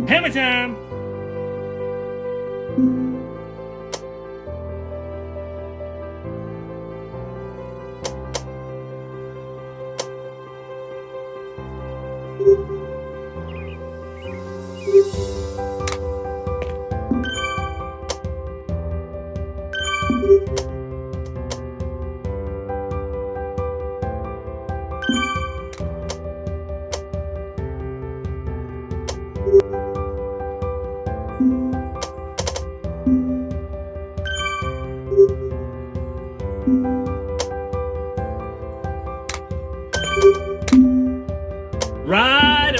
Hammer time! Right on!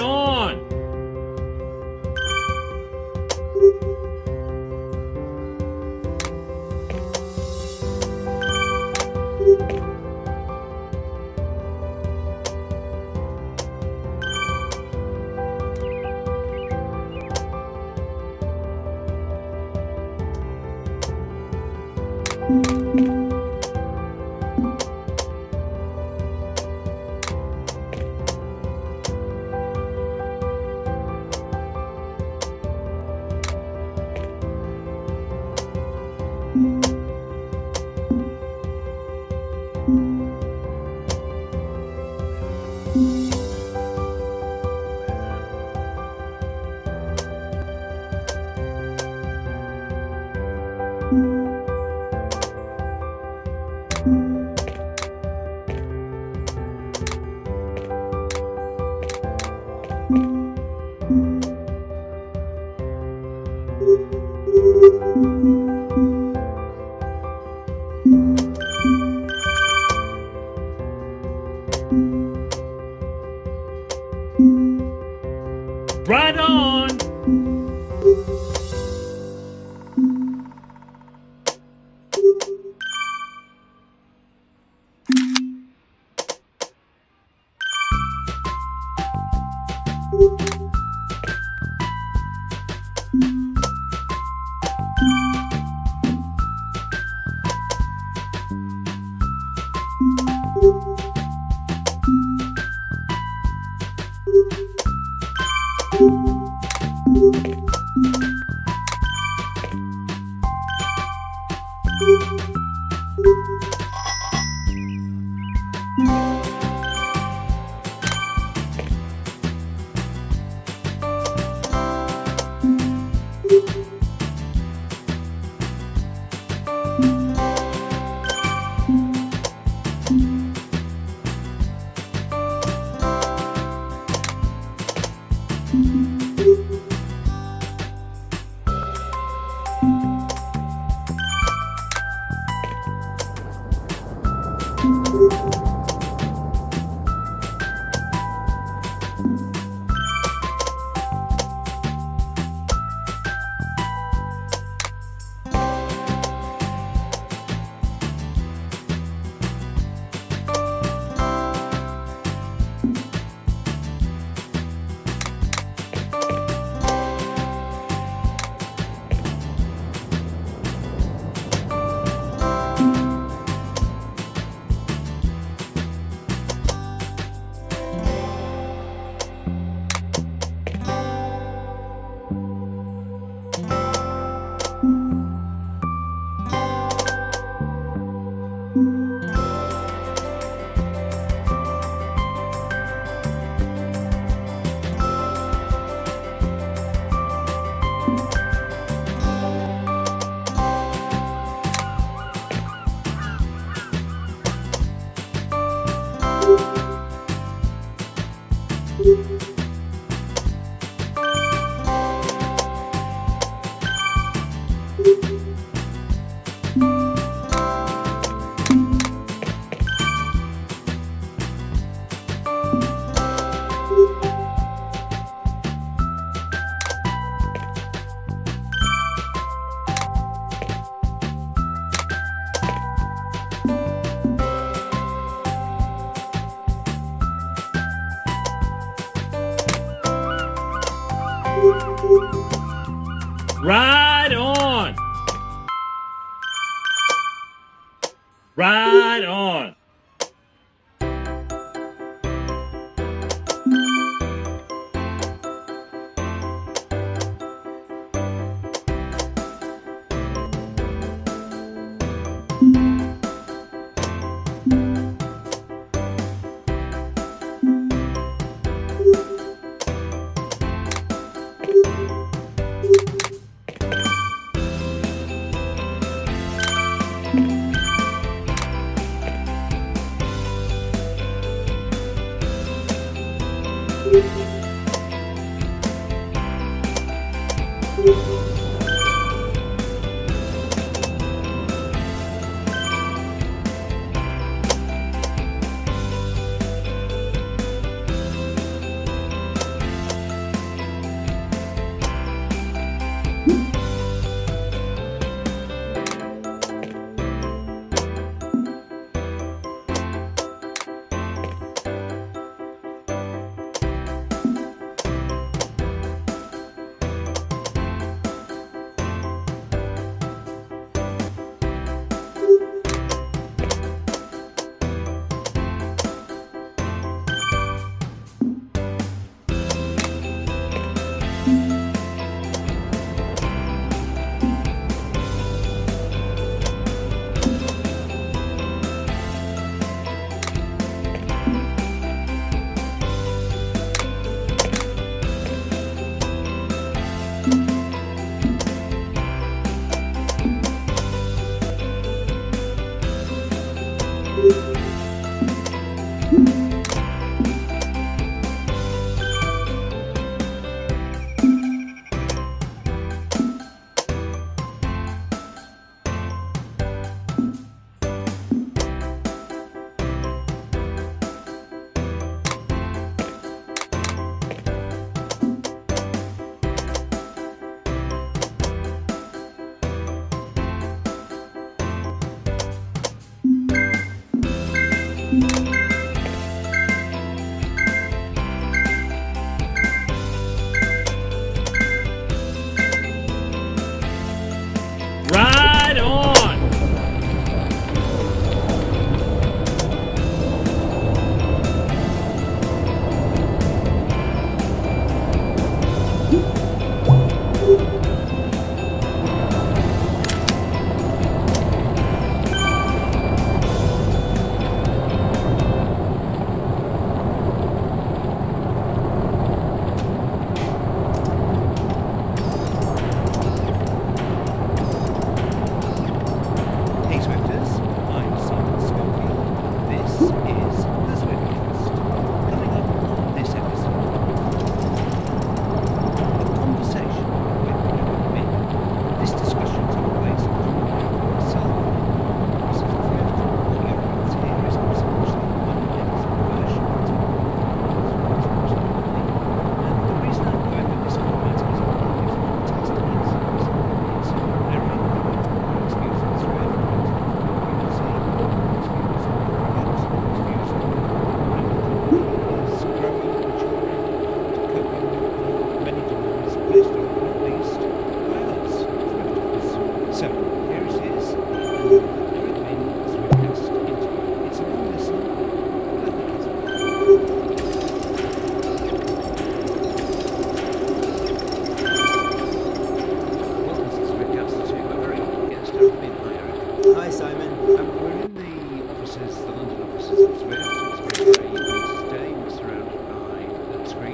Right on! Right on! Right on!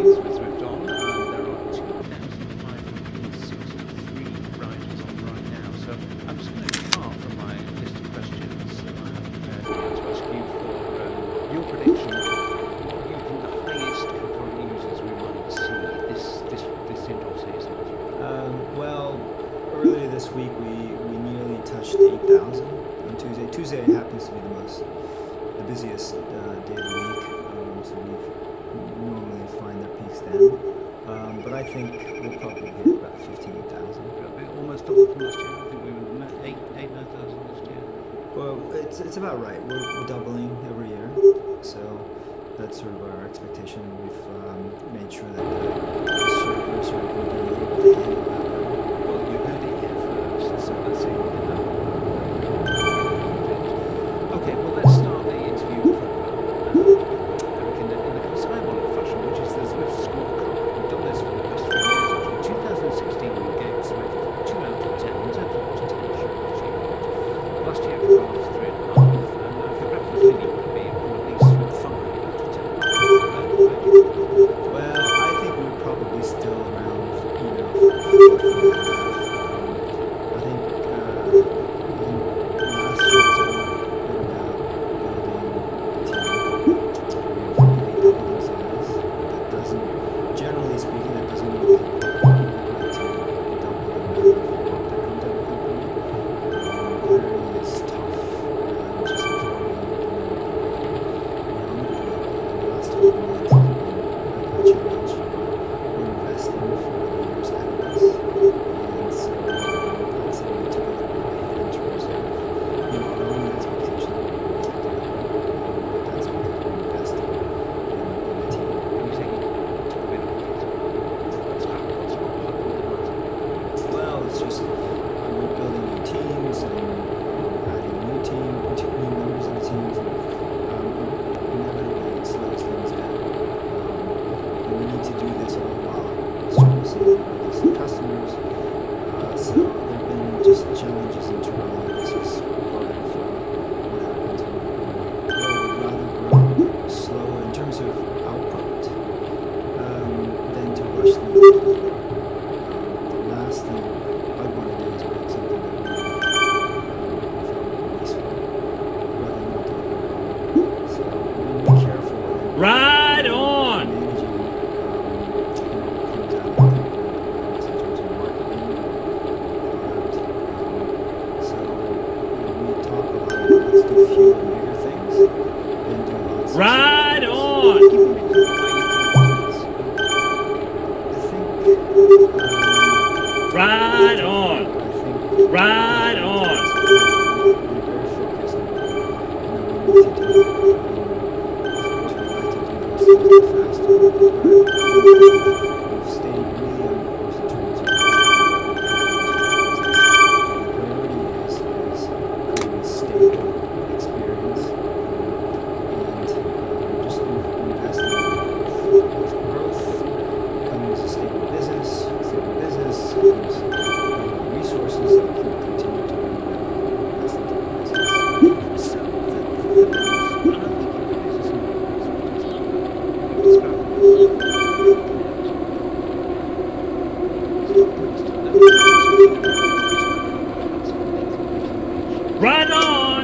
days with Zwift on, and there are 2,563 riders on right now. So I'm just going to depart from my list of questions that I have prepared to ask you for your prediction of what you think the highest concurrent users we might see this indoor season. Well, earlier this week we nearly touched 8,000 on Tuesday. Tuesday happens to be the busiest day of the week, so we normally find their peaks then. But I think we'll probably hit about 15,000. Almost double from last year. I think we were 9,000 last year. Well, it's about right. We're doubling every year, so that's sort of our expectation. We've made sure that the servers are going to be able to handle that. Well, you heard it here first, so let's see. Okay, well, let's start the interview proper. In the Simon fashion, which is the Zwift scorecard. We've done this for the past 3 years. Actually, 2016 we gave Zwift 2 out of 10 in terms of potential achievement. Last year we got 3.5, and the breakfast menu would be at least 5 out of 10. Well, I think we're probably still around, 4, 4.5. I think last year was a little bit about building the team. We've really doubled in size. That doesn't, generally speaking, that doesn't mean we can to double the amount of work that comes out of the company. Hiring is tough, just absorbing the number of people. The last 12 months has been a challenge. We're investing for the years ahead of us, and so I'd say we took a little bit of a hit in terms of our own expectation of what we want to do, but that's because we're investing in the team. You say you took a bit of a hit. What's happened? Well, it's just we're building new teams and adding new members of the teams, and inevitably it slows things down. And we need to do this all while servicing our existing customers. So there have been just challenges internally. This is part of what happens when we rather grow slower in terms of output than to rush things out the door. The last thing I'd want to do is build something that we found wasteful rather than not deliver at all. So we're being careful in Right on. managing what comes out of the company in terms of marketing and product. So we talk a lot about let's do fewer and bigger things than do lots of Right small on. Give me a bit of things. Right on. I think Right on. we're very focused on what we need to do. Of course, we'd like to do those things a bit faster, but we've stayed really on course in terms of the priority is creating a stable experience and just investing in growth. With growth comes a stable business. Stable business comes resources that we can continue to invest into the business. So, I don't think your business model is described. Right on.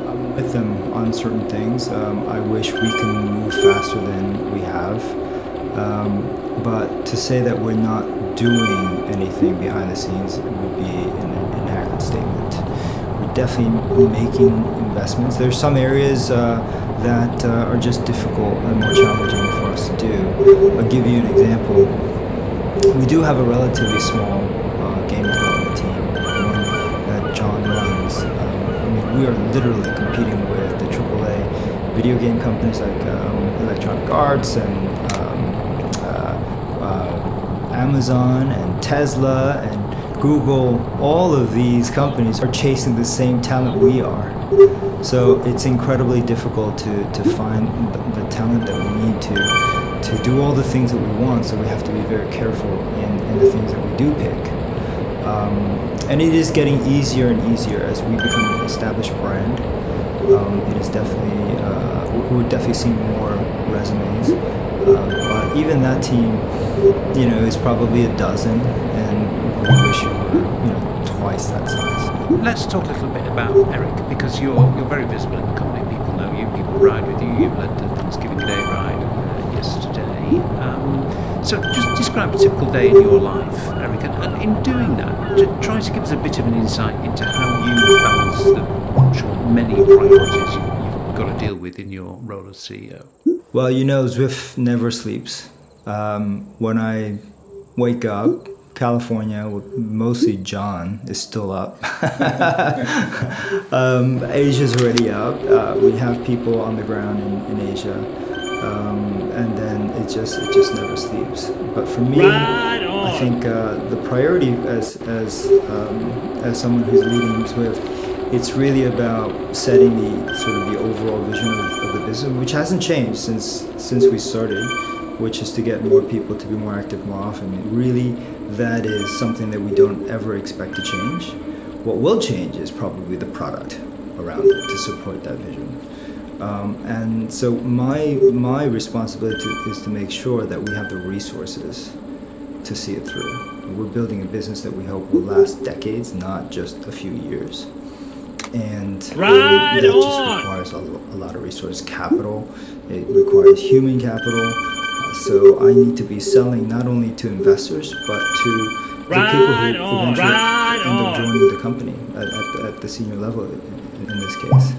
I'm with them on certain things. I wish we can move faster than we have. But to say that we're not doing anything behind the scenes would be an inaccurate statement. We're definitely making investments. There's some areas that are just difficult and more challenging for us to do. I'll give you an example. We do have a relatively small game development team, one that John runs. We are literally competing with the AAA video game companies like Electronic Arts and Amazon and Tesla and Google. All of these companies are chasing the same talent we are. So it's incredibly difficult to find the talent that we need to do all the things that we want. So we have to be very careful in the things that we do pick. And it is getting easier and easier as we become an established brand. It is definitely, we're definitely seeing more resumes. But even that team, is probably a dozen, and we wish it were, twice that size. Let's talk a little bit about Eric, because you're very visible in the company. People know you, people ride with you. You've led the Thanksgiving Day ride yesterday. So just describe a typical day in your life, Eric, and in doing that, try to give us a bit of an insight into how you balance the many priorities you've got to deal with in your role as CEO. Well, Zwift never sleeps. When I wake up, California, mostly John, is still up. Asia's already up. We have people on the ground in Asia. And then it just never sleeps. But for me, I think the priority as someone who's leading Zwift, it's really about setting the overall vision of the business, which hasn't changed since we started, which is to get more people to be more active more often. Really, that is something that we don't ever expect to change. What will change is probably the product around it to support that vision. And so my responsibility is to make sure that we have the resources to see it through. We're building a business that we hope will last decades, not just a few years. And that just requires a lot of resource capital. It requires human capital. So I need to be selling not only to investors, but to the people who eventually end up joining the company at the senior level in this case.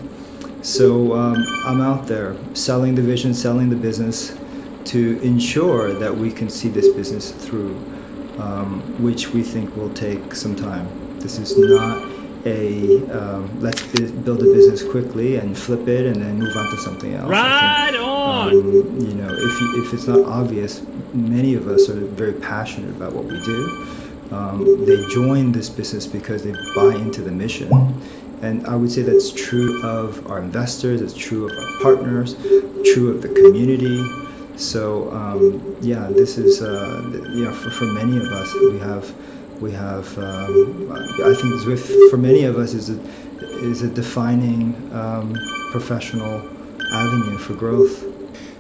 So I'm out there selling the vision, selling the business to ensure that we can see this business through, which we think will take some time. This is not let's build a business quickly and flip it and then move on to something else. Right on! If it's not obvious, many of us are very passionate about what we do. They join this business because they buy into the mission. And I would say that's true of our investors, it's true of our partners, true of the community. So this is for many of us we have I think Zwift for many of us is a defining professional avenue for growth.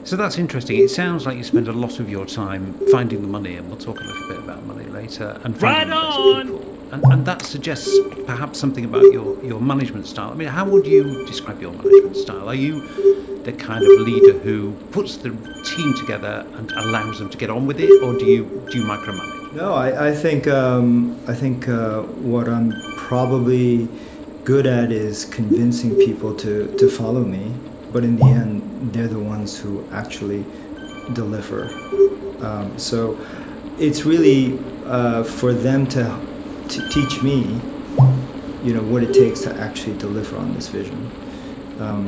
So that's interesting. It sounds like you spend a lot of your time finding the money, and we'll talk a little bit about money later, and finding the best people. And that suggests perhaps something about your management style. I mean, how would you describe your management style? Are you the kind of leader who puts the team together and allows them to get on with it, or do you micromanage? No, I think what I'm probably good at is convincing people to follow me, but in the end, they're the ones who actually deliver. So it's really for them to teach me, what it takes to actually deliver on this vision.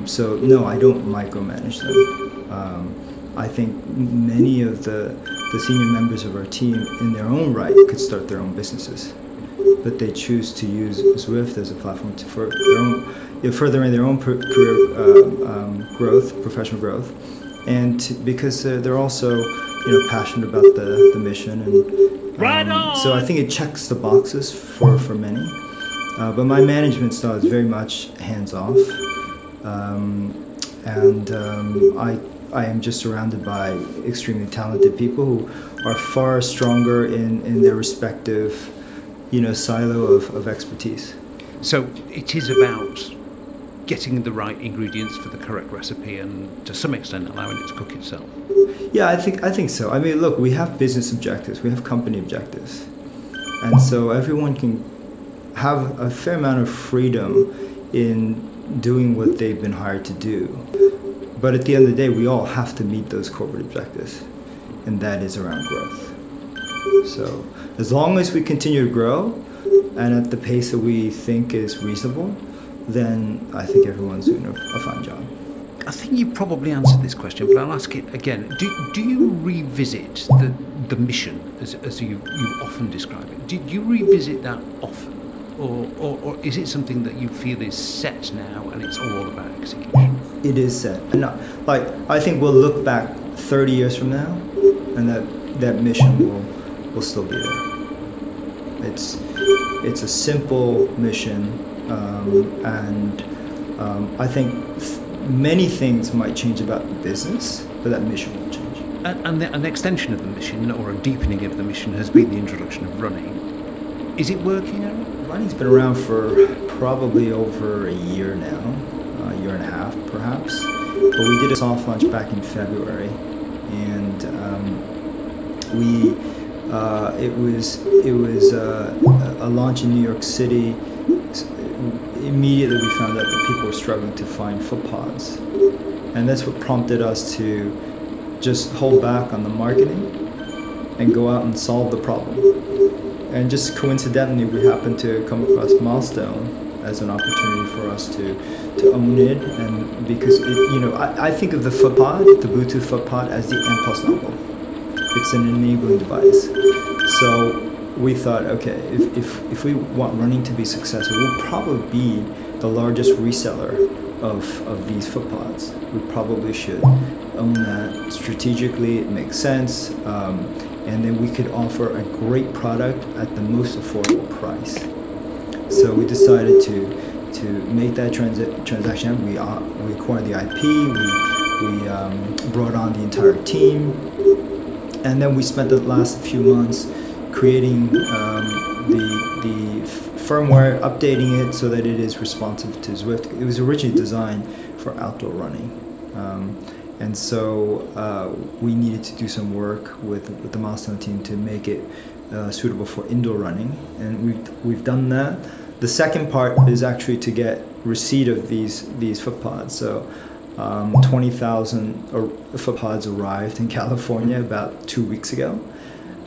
So no, I don't micromanage them. I think many of the senior members of our team, in their own right, could start their own businesses, but they choose to use Zwift as a platform for their own, furthering their own career growth, professional growth, and because they're also passionate about the mission, and so I think it checks the boxes for many. But my management style is very much hands off, and I am just surrounded by extremely talented people who are far stronger in their respective, silo of expertise. So it is about getting the right ingredients for the correct recipe, and to some extent allowing it to cook itself. Yeah, I think so. I mean, look, we have business objectives, we have company objectives, and so everyone can have a fair amount of freedom in doing what they've been hired to do. But at the end of the day, we all have to meet those corporate objectives, and that is around growth. So as long as we continue to grow, and at the pace that we think is reasonable, then I think everyone's doing a fine job. I think you probably answered this question, but I'll ask it again. Do you revisit the mission as you often describe it? Do you revisit that often? Or is it something that you feel is set now and it's all about execution? It is set. And I think we'll look back 30 years from now, and that mission will still be there. It's It's a simple mission, and I think many things might change about the business, but that mission will change. And an extension of the mission, or a deepening of the mission, has been the introduction of running. Is it working, Aaron? Running's been around for probably over a year now, a year and a half perhaps. But we did a soft launch back in February, and it was a launch in New York City. Immediately we found out that people were struggling to find footpods, and that's what prompted us to just hold back on the marketing and go out and solve the problem. And just coincidentally, we happened to come across Milestone as an opportunity for us to own it, and because I think of the footpod, the Bluetooth footpod, as the impossible. It's an enabling device. So we thought, okay, if we want running to be successful, we'll probably be the largest reseller of these footpods. We probably should own that strategically. It makes sense, and then we could offer a great product at the most affordable price. So we decided to make that transaction. We acquired the IP. We brought on the entire team, and then we spent the last few months creating the firmware, updating it so that it is responsive to Zwift. It was originally designed for outdoor running, and so we needed to do some work with the Milestone team to make it suitable for indoor running, and we've done that. The second part is actually to get receipt of these footpods. So 20,000 footpods arrived in California about 2 weeks ago.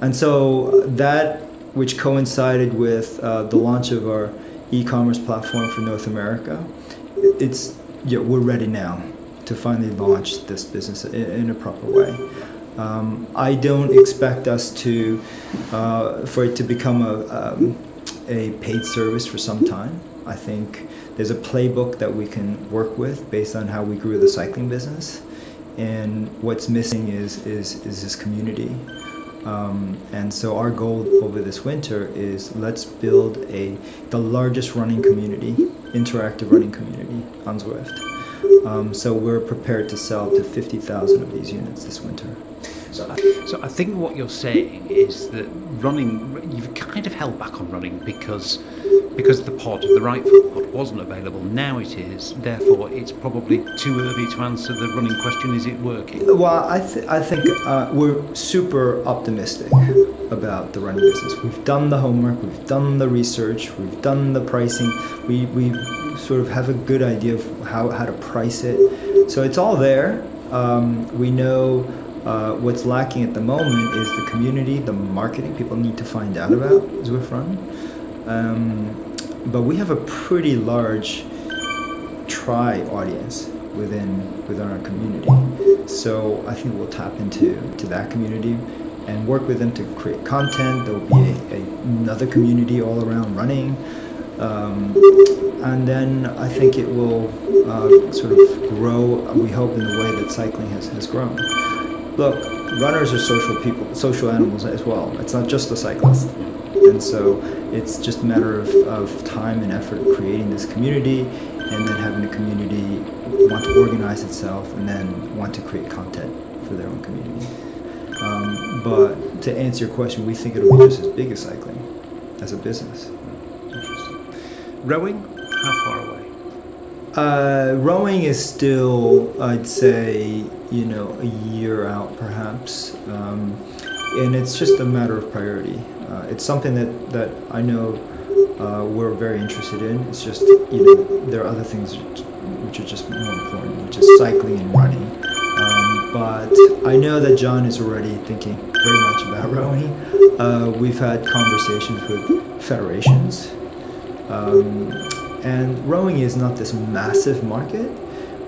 And so that, which coincided with the launch of our e-commerce platform for North America, we're ready now to finally launch this business in a proper way. I don't expect us for it to become a paid service for some time. I think there's a playbook that we can work with based on how we grew the cycling business, and what's missing is this community. And so our goal over this winter is let's build the largest running community, interactive running community on Zwift. So we're prepared to sell to 50,000 of these units this winter. So I think what you're saying is that running, you've kind of held back on running because the right foot pod wasn't available. Now it is. Therefore, it's probably too early to answer the running question. Is it working? Well, I think we're super optimistic about the running business. We've done the homework. We've done the research. We've done the pricing. We sort of have a good idea of how to price it. So it's all there. We know what's lacking at the moment is the community, the marketing. People need to find out about Zwift Run. But we have a pretty large try audience within our community. So I think we'll tap into that community and work with them to create content. There will be another community all around running. And then I think it will sort of grow, we hope, in the way that cycling has grown. Look, runners are social people, social animals as well. It's not just the cyclist. And so it's just a matter of time and effort creating this community, and then having the community want to organize itself and then want to create content for their own community. But to answer your question, we think it'll be just as big as cycling as a business. Interesting. Rowing, how far away? Rowing is still, I'd say, a year out perhaps, and it's just a matter of priority. It's something that I know we're very interested in. It's just, there are other things which are just more important, which is cycling and running. But I know that John is already thinking very much about rowing. We've had conversations with federations. And rowing is not this massive market,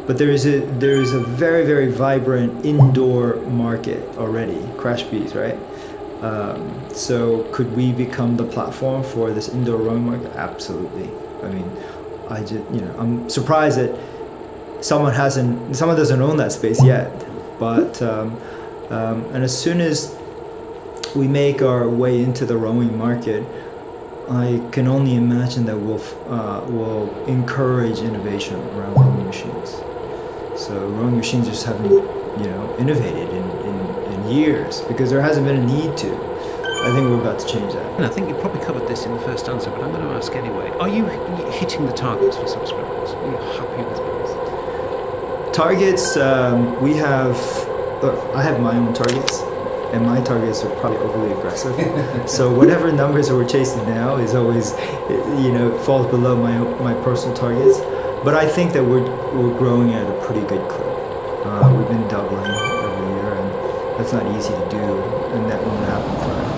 but there is a very, very vibrant indoor market already. Crash bees, right? So could we become the platform for this indoor rowing market? Absolutely. I mean, I'm surprised that someone doesn't own that space yet. But and as soon as we make our way into the rowing market, I can only imagine that will encourage innovation around rowing machines. So rowing machines just haven't, innovated in years because there hasn't been a need to. I think we're about to change that. And I think you probably covered this in the first answer, but I'm going to ask anyway. Are you hitting the targets for subscribers? Are you happy with both? Targets, we have. I have my own targets, and my targets are probably overly aggressive. So whatever numbers that we're chasing now is always, falls below my personal targets. But I think that we're growing at a pretty good clip. We've been doubling every year, and that's not easy to do, and that won't happen forever.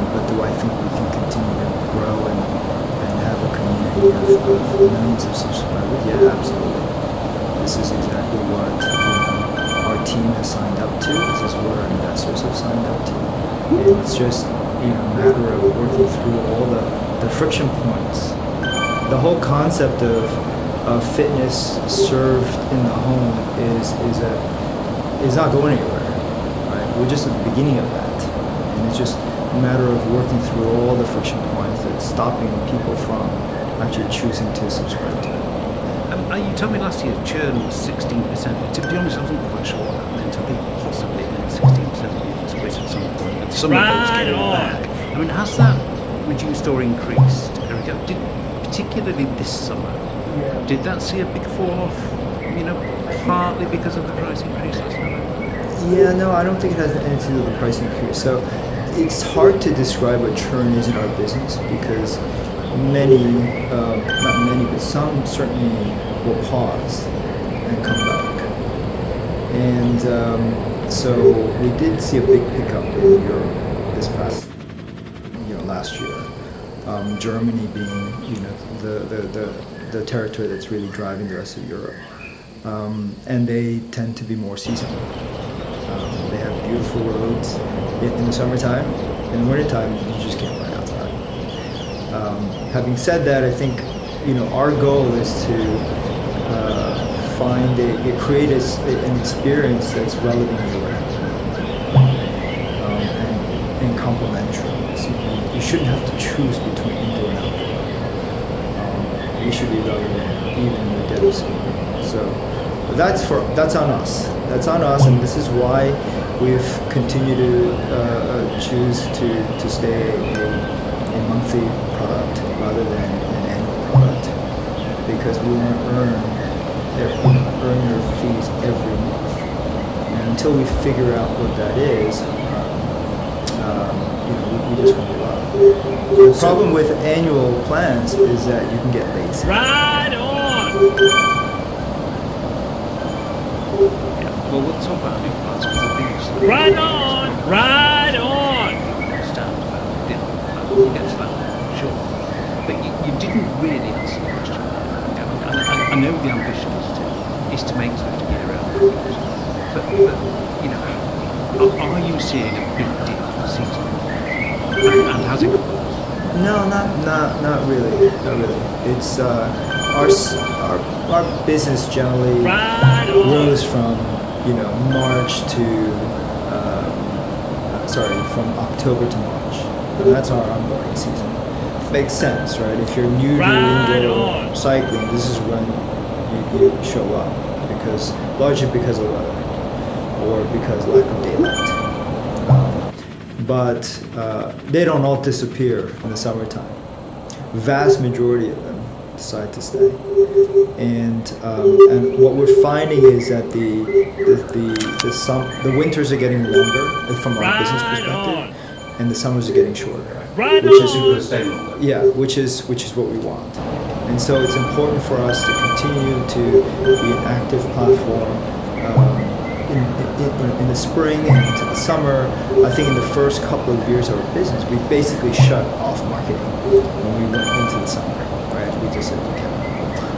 But do I think we can continue to grow and have a community of millions of subscribers? Yeah, absolutely. This is exactly what our team has signed up to. This is what our investors have signed up to. And it's just a matter of working through all the friction points. The whole concept of fitness served in the home is not going anywhere. Right? We're just at the beginning of that, and it's just a matter of working through all the friction points that's stopping people from actually choosing to subscribe to it. You told me last year churn was 16%. To be honest, I wasn't quite sure what that meant. I think possibly it meant 16% of people quit at some point, and some of those came back. I mean, has that reduced or increased, Eric? Particularly this summer, did that see a big fall off? Partly because of the price increase last November? Yeah, no, I don't think it has anything to do with the price increase. So it's hard to describe what churn is in our business because not many, but some certainly will pause and come back. And so we did see a big pickup in Europe this past, last year. Germany being, the territory that's really driving the rest of Europe. And they tend to be more seasonal. They have beautiful roads in the summertime. In the wintertime, you just can't ride outside. Having said that, I think, our goal is to create an experience that's relevant anywhere and complementary. So you shouldn't have to choose between indoor and outdoor. You should be relevant even in the dead of summer. So that's on us. That's on us, and this is why we've continued to choose to stay a monthly product rather than an annual product, because we want to earn your fees every month. And until we figure out what that is, we just won't allow it. The problem with annual plans is that you can get lazy. Ride on! Yeah, well, we'll talk about new plans because I think it's Ride on! Ride on! understand about it. We'll get to that, sure. But you didn't really answer the question. I know the ambition is to make Zwift a year-round product. But are you seeing a big dip seasonally? And has it gone? No, not really. Not really. It's our business generally grows from March to from October to March. And that's our onboarding season. Makes sense, right? If you're new to indoor cycling, this is when you show up largely because of weather or because lack of daylight. But they don't all disappear in the summertime. Vast majority of them decide to stay. And what we're finding is that the winters are getting longer from our business perspective, and the summers are getting shorter. Which is what we want. And so it's important for us to continue to be an active platform in the spring and into the summer. I think in the first couple of years of our business, we basically shut off marketing when we went into the summer. Right? We just said, okay,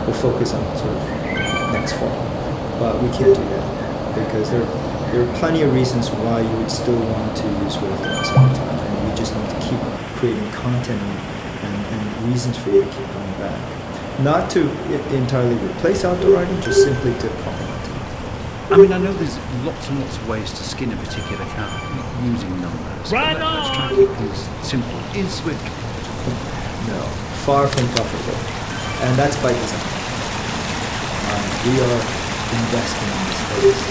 we'll focus on sort of next fall, but we can't do that because there are plenty of reasons why you would still want to use Zwift in the summertime, and we just need to keep creating content and reasons for you to keep coming back. Not to entirely replace outdoor riding, just simply to complement it. I mean, I know there's lots and lots of ways to skin a particular cat using numbers. Right Let's try on. to keep things simple. Is Zwift profitable? far from profitable, and that's by design. We are investing in this space.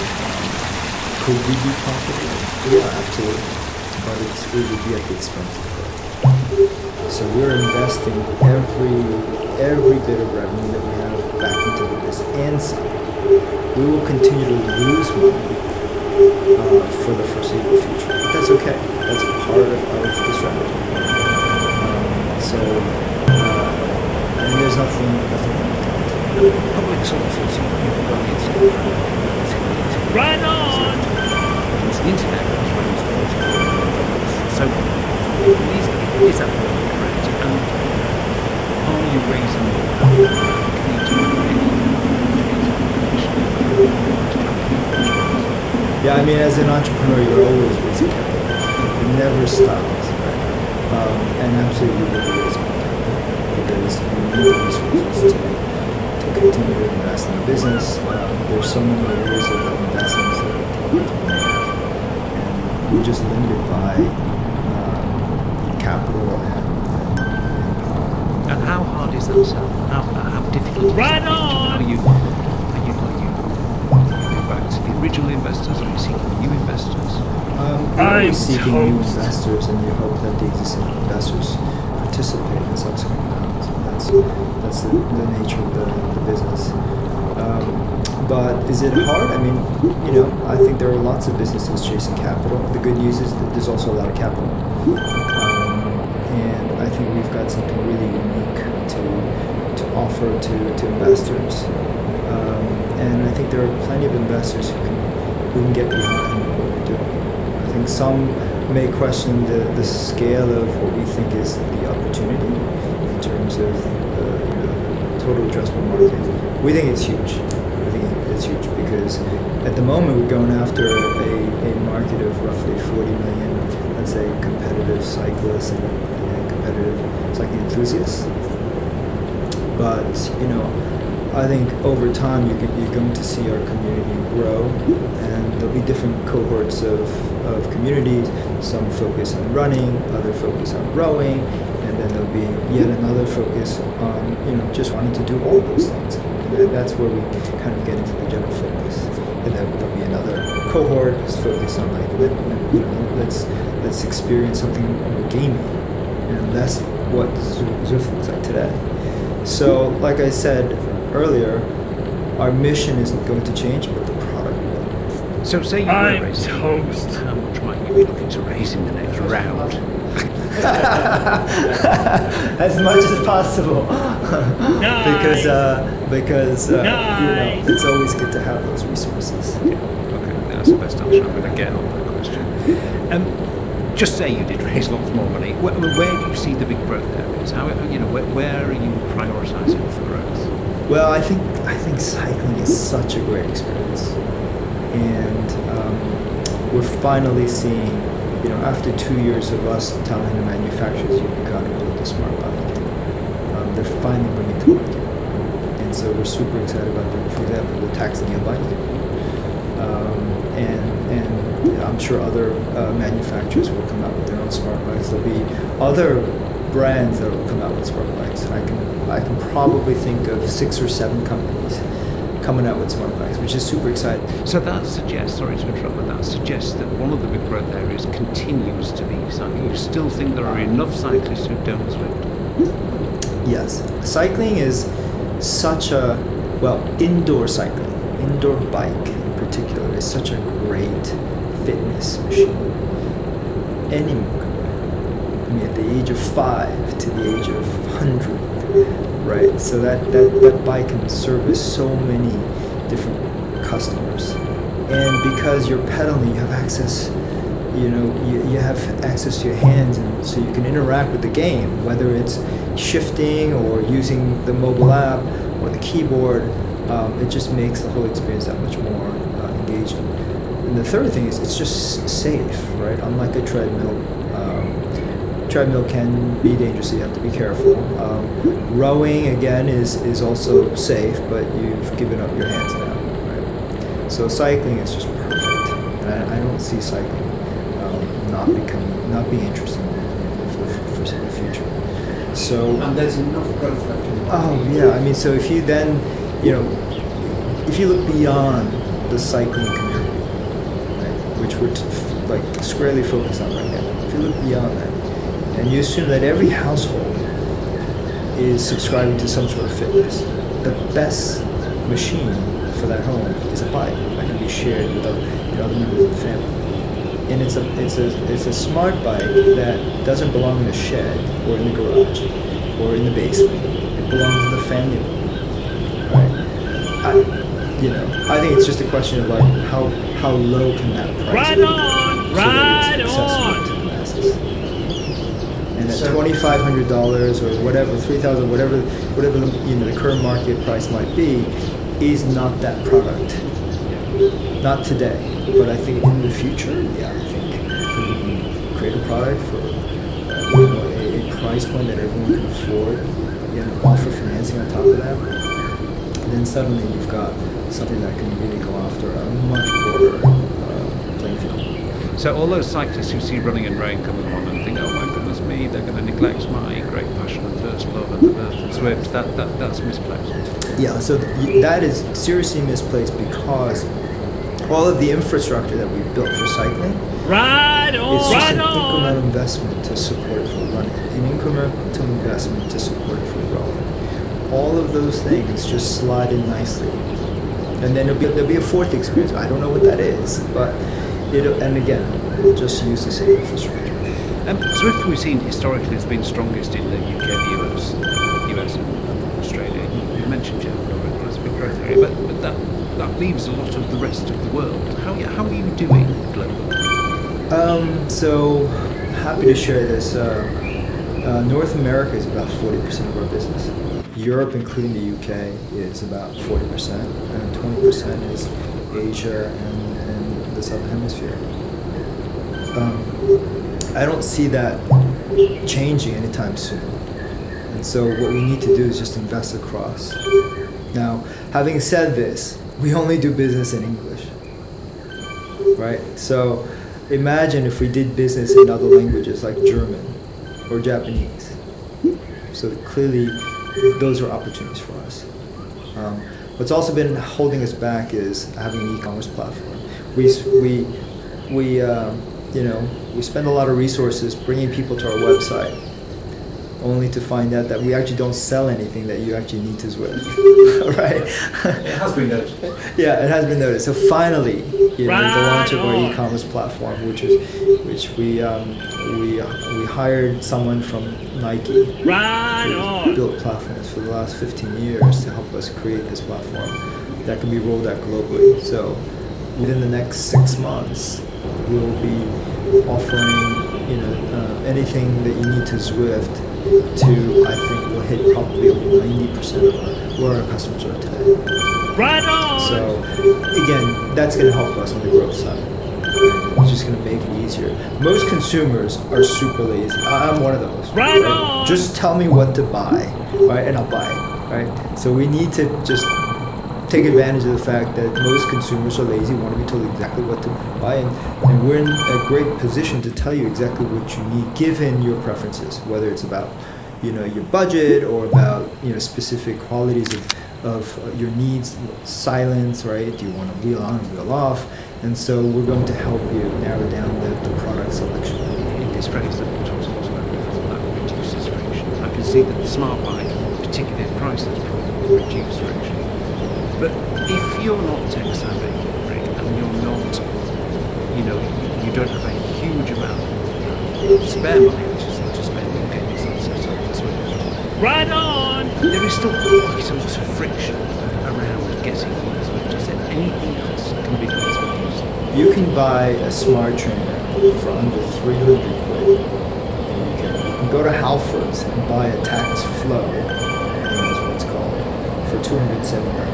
Could we be profitable? Yeah, absolutely, but it would be at the expense of growth. So we're investing every bit of revenue that we have back into the business, and some. We will continue to lose money for the foreseeable future. But that's okay. That's part of the strategy. And there's nothing Public sources, you've gone into Right on! the internet has raised $44 million. So is that correct? And are you raising more? Can you do Yeah, I mean, as an entrepreneur, you're always raising capital. It never stops, right? And absolutely will be raising capital because you need the resources to continue to invest in the business. There's so many areas of investments that we can make, and we're just limited by capital and power. And how hard is that sell? How difficult is Right that? on! Are you back to the original investors, or are you seeking new investors? You're I'm always seeking new toast. investors, and you hope that the existing investors participate in subsequent rounds. That's the nature of the business. But is it hard? I mean, I think there are lots of businesses chasing capital. The good news is that there's also a lot of capital. And I think we've got something really unique to offer to investors. And I think there are plenty of investors who can get behind what we're doing. I think some may question the scale of what we think is the opportunity in terms of the total addressable market. We think it's huge. Because at the moment we're going after a market of roughly 40 million, let's say, competitive cyclists and competitive cycling enthusiasts. But I think over time you're going to see our community grow, and there'll be different cohorts of communities. Some focus on running, other focus on rowing, and then there'll be yet another focus on just wanting to do all those things. And that's where we kind of get into the general fitness. And then there'll be another cohort that's focused on let's experience something more gaming, and that's what Zwift looks like today. So, like I said earlier, our mission isn't going to change, but the product will. So say you I'm were raising, toast. how much might you be looking to raise in the next round? As much as possible. Nice. because Nice. it's always good to have those resources. Okay, that's the best answer I'm going to get on that question. Just say you did raise lots more money. Where do you see the big growth areas? Where are you prioritising for growth? Well, I think cycling is such a great experience, and we're finally seeing, after 2 years of us telling the manufacturers you've got to build a smart bike, they're finally bringing it to market, and so we're super excited about, for example, the Taxonia bike, and I'm sure other manufacturers will come out with their own smart bikes. There'll be other brands that will come out with smart bikes. I can probably think of 6 or 7 companies coming out with smart bikes, which is super exciting. So that suggests, sorry to interrupt, but that suggests that one of the big growth areas continues to be cycling. You still think there are enough cyclists who don't Zwift? Yes, cycling is such indoor cycling, indoor bike in particular, is such a great fitness machine. Anyone can run. I mean, at the age of 5 to the age of 100, right? So that bike can service so many different customers. And because you're pedaling, you have access, you have access to your hands, and so you can interact with the game, whether it's shifting or using the mobile app or the keyboard. It just makes the whole experience that much more engaging. And the third thing is it's just safe, right? Unlike a treadmill. Treadmill can be dangerous, so you have to be careful. Rowing, again, is also safe, but you've given up your hands now, right? So cycling is just perfect. And I don't see cycling not being interesting for the future. So And there's enough growth left in the market. yeah, I mean, so if you then, if you look beyond the cycling community, right, which we're like squarely focused on right now, if you look beyond that, and you assume that every household is subscribing to some sort of fitness, the best machine for that home is a bike that can be shared with other members of the family. And it's a smart bike that doesn't belong in a shed or in the garage or in the basement. It belongs in the family room, right? I think it's just a question of like how low can that price be, so that it's accessible to the masses. And at $2,500 or whatever, $3,000, whatever the current market price might be, is not that product. Not today, but I think in the future, yeah, I think we can create a product for a price point that everyone can afford, offer financing on top of that. And then suddenly you've got something that can really go after a much broader playing field. So all those cyclists who see running and rowing come along and think, oh my goodness me, they're going to neglect my great passion and first love and the birth of Zwift, that's misplaced. Yeah, so that is seriously misplaced because all of the infrastructure that we built for cycling, it's just an incremental investment to support it for running, an incremental investment to support it for rowing. All of those things just slide in nicely. And then there'll be a fourth experience. I don't know what that is, but and again, we'll just use the same infrastructure. Zwift, we've seen historically has been strongest in the UK, the US and Australia. You mentioned Japan already as a big growth area, but that leaves a lot of the rest of the world. How are you doing globally? So happy to share this. North America is about 40% of our business. Europe, including the UK, is about 40%, and 20% is Asia and the Southern Hemisphere. I don't see that changing anytime soon. And so what we need to do is just invest across. Now, having said this, we only do business in English, right? So imagine if we did business in other languages like German or Japanese. So clearly, those are opportunities for us. What's also been holding us back is having an e-commerce platform. We spend a lot of resources bringing people to our website, only to find out that we actually don't sell anything that you actually need to Zwift, right? It has been noticed. Yeah, it has been noticed. So finally, the launch of our e-commerce platform, which we hired someone from Nike, who built platforms for the last 15 years to help us create this platform that can be rolled out globally. So within the next 6 months, we'll be offering anything that you need to Zwift to, I think we'll hit probably over 90% of where our customers are today. Right on! So again, that's going to help us on the growth side. It's just going to make it easier. Most consumers are super lazy. I'm one of those. Right on! Just tell me what to buy, right, and I'll buy it, right? So we need to just take advantage of the fact that most consumers are lazy, want to be told exactly what to buy, and we're in a great position to tell you exactly what you need given your preferences, whether it's about your budget or about specific qualities of your needs, silence, right? Do you want to wheel on or wheel off? And so we're going to help you narrow down the product selection. In this phrase that we talked about before, that reduces friction. I can see that the smart bike, particularly at prices, will reduce friction. But if you're not tech savvy, Rick, and you're not, you don't have a huge amount of spare money, which is to spend on getting yourself set up for Zwift. Right on! There is still quite a lot of friction around getting on Zwift. Is there anything else that can be done to reduce it? You can buy a smart trainer for under 300 quid. You can go to Halfords and buy a Tax Flow, that's what it's called, for £279.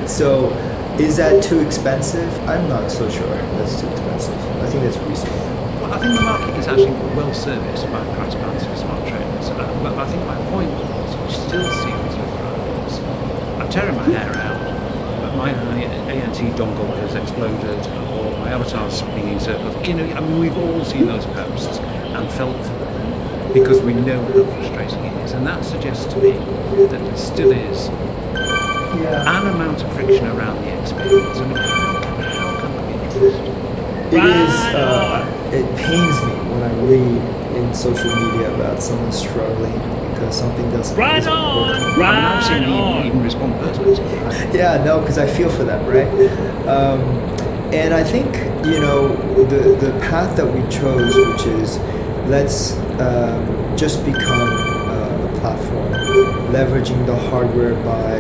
So, is that too expensive? I'm not so sure that's too expensive. I think that's reasonable. Well, I think the market is actually well serviced by price bands for smart trainers. But I think my point was, you still see these brands. I'm tearing my hair out, but my ANT dongle has exploded, or my avatar's spinning in circles. We've all seen those posts and felt for them. because we know how frustrating it is, and that suggests to me that there still is an amount of friction around the experience. I mean, how can that be addressed? It is. It pains me when I read in social media about someone struggling because something isn't working. I've seen you even respond personally. Yeah, no, because I feel for them, right? And I think the path that we chose, which is let's just become a platform, leveraging the hardware by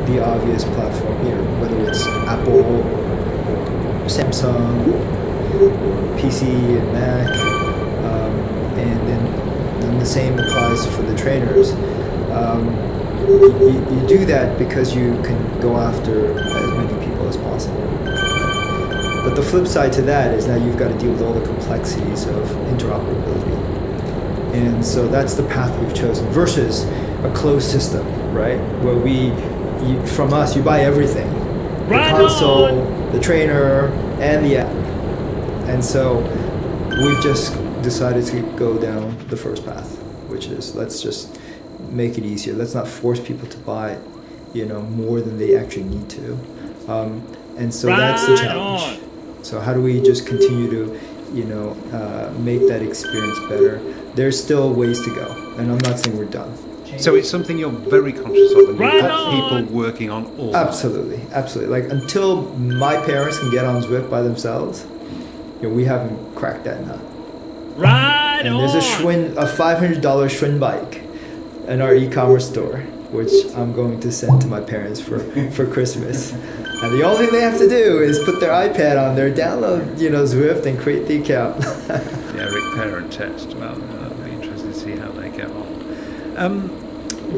the obvious platform here, whether it's Apple or Samsung or PC and Mac, and then the same applies for the trainers. You do that because you can go after as many people as possible. But the flip side to that is now you've got to deal with all the complexities of interoperability. And so that's the path we've chosen versus a closed system, right? Where from us, you buy everything. The console, the trainer, and the app. And so we've just decided to go down the first path, which is let's just make it easier. Let's not force people to buy, more than they actually need to. And so that's the challenge. So how do we just continue to, make that experience better? There's still ways to go, and I'm not saying we're done. So it's something you're very conscious of, and you've got people working on all that. Absolutely. Like until my parents can get on Zwift by themselves, we haven't cracked that nut. And there's a $500 Schwinn bike in our e-commerce store, which I'm going to send to my parents for Christmas. And the only thing they have to do is put their iPad on there, download, Zwift, and create the account. Eric parent test. Well, that'll be interesting to see how they get on.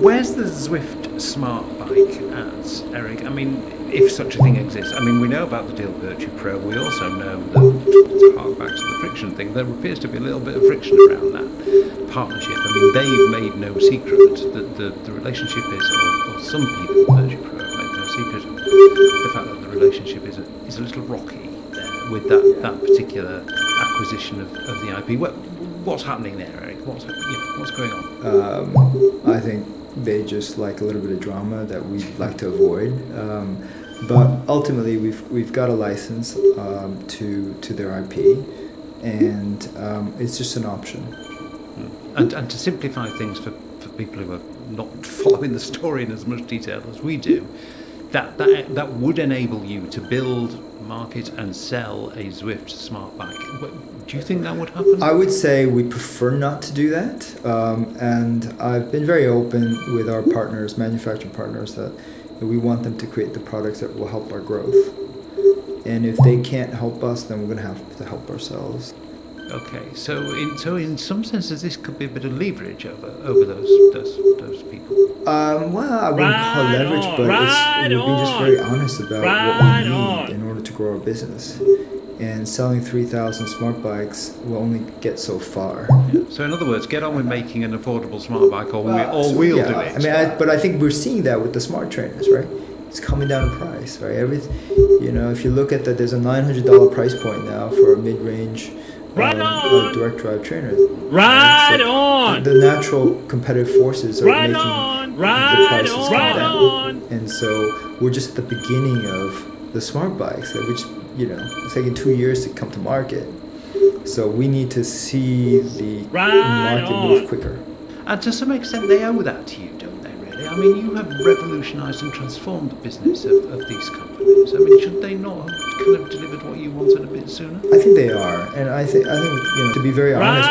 Where's the Zwift Smart Bike at, Eric? I mean, if such a thing exists. I mean, we know about the Deal Virtue Pro. We also know that, to hark back to the friction thing, there appears to be a little bit of friction around that partnership. I mean, they've made no secret that the relationship is, or some people at Virtue Pro have made no secret of the fact that the relationship is a little rocky there with that particular acquisition of the IP. What's happening there, Eric? What's going on? I think they just like a little bit of drama that we'd like to avoid. But ultimately, we've got a license to their IP, and it's just an option. And to simplify things for people who are not following the story in as much detail as we do, that would enable you to build, market, and sell a Zwift Smart Bike. Do you think that would happen? I would say we prefer not to do that. And I've been very open with our partners, manufacturing partners, that we want them to create the products that will help our growth. And if they can't help us, then we're going to have to help ourselves. Okay, so in some senses, this could be a bit of leverage over those people. Well, I wouldn't call it leverage, but we're being just very honest about what we need in order to grow our business. And selling 3,000 smart bikes will only get so far. Yeah. So in other words, get on with making an affordable smart bike, or we'll do it. I mean, but I think we're seeing that with the smart trainers, right? It's coming down in price, right? If you look at that, there's a $900 price point now for a mid-range direct drive trainer. The natural competitive forces are making the prices come down. And so we're just at the beginning of the smart bikes, which, it's taking 2 years to come to market. So we need to see the market move quicker. And to some extent, they owe that to you, don't they, really? I mean, you have revolutionised and transformed the business of these companies. I mean, should they not have kind of delivered what you wanted a bit sooner? I think they are. And I think to be very honest,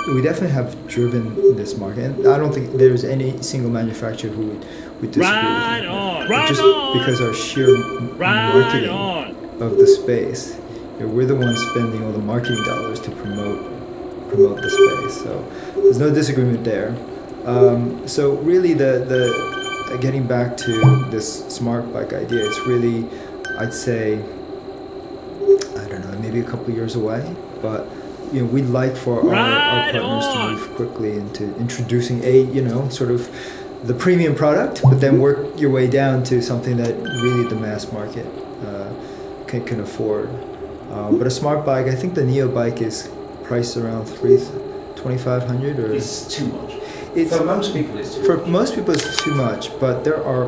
we definitely have driven this market. And I don't think there's any single manufacturer who would disagree with me. Just because our sheer marketing of the space, we're the ones spending all the marketing dollars to promote the space. So there's no disagreement there. So really, the getting back to this smart bike idea, it's really, I'd say, I don't know, maybe a couple of years away. But we'd like for our partners to move quickly into introducing sort of the premium product, but then work your way down to something that really the mass market can afford. But a smart bike, I think the Neo bike is price around 2,500 or It's too much. it's For most people, it's too for much. most people it's too much, but there are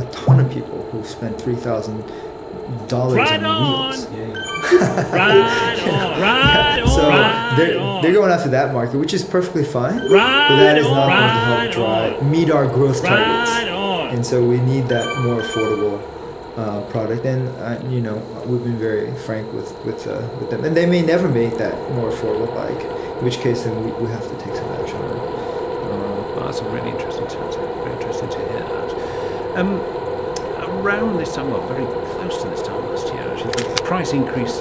a ton of people who've spent $3,000 Right on on. wheels. Right on. Right on. So Right they're on. going after that market, which is perfectly fine. Right But that is not on. going to help meet our growth targets. Right on. And so we need that more affordable product. And we've been very frank with them. And they may never make that more affordable bike, in which case then we have to take some action. Well, that's really interesting to hear that. Around this time, well, very close to this time last year, actually, the price increase.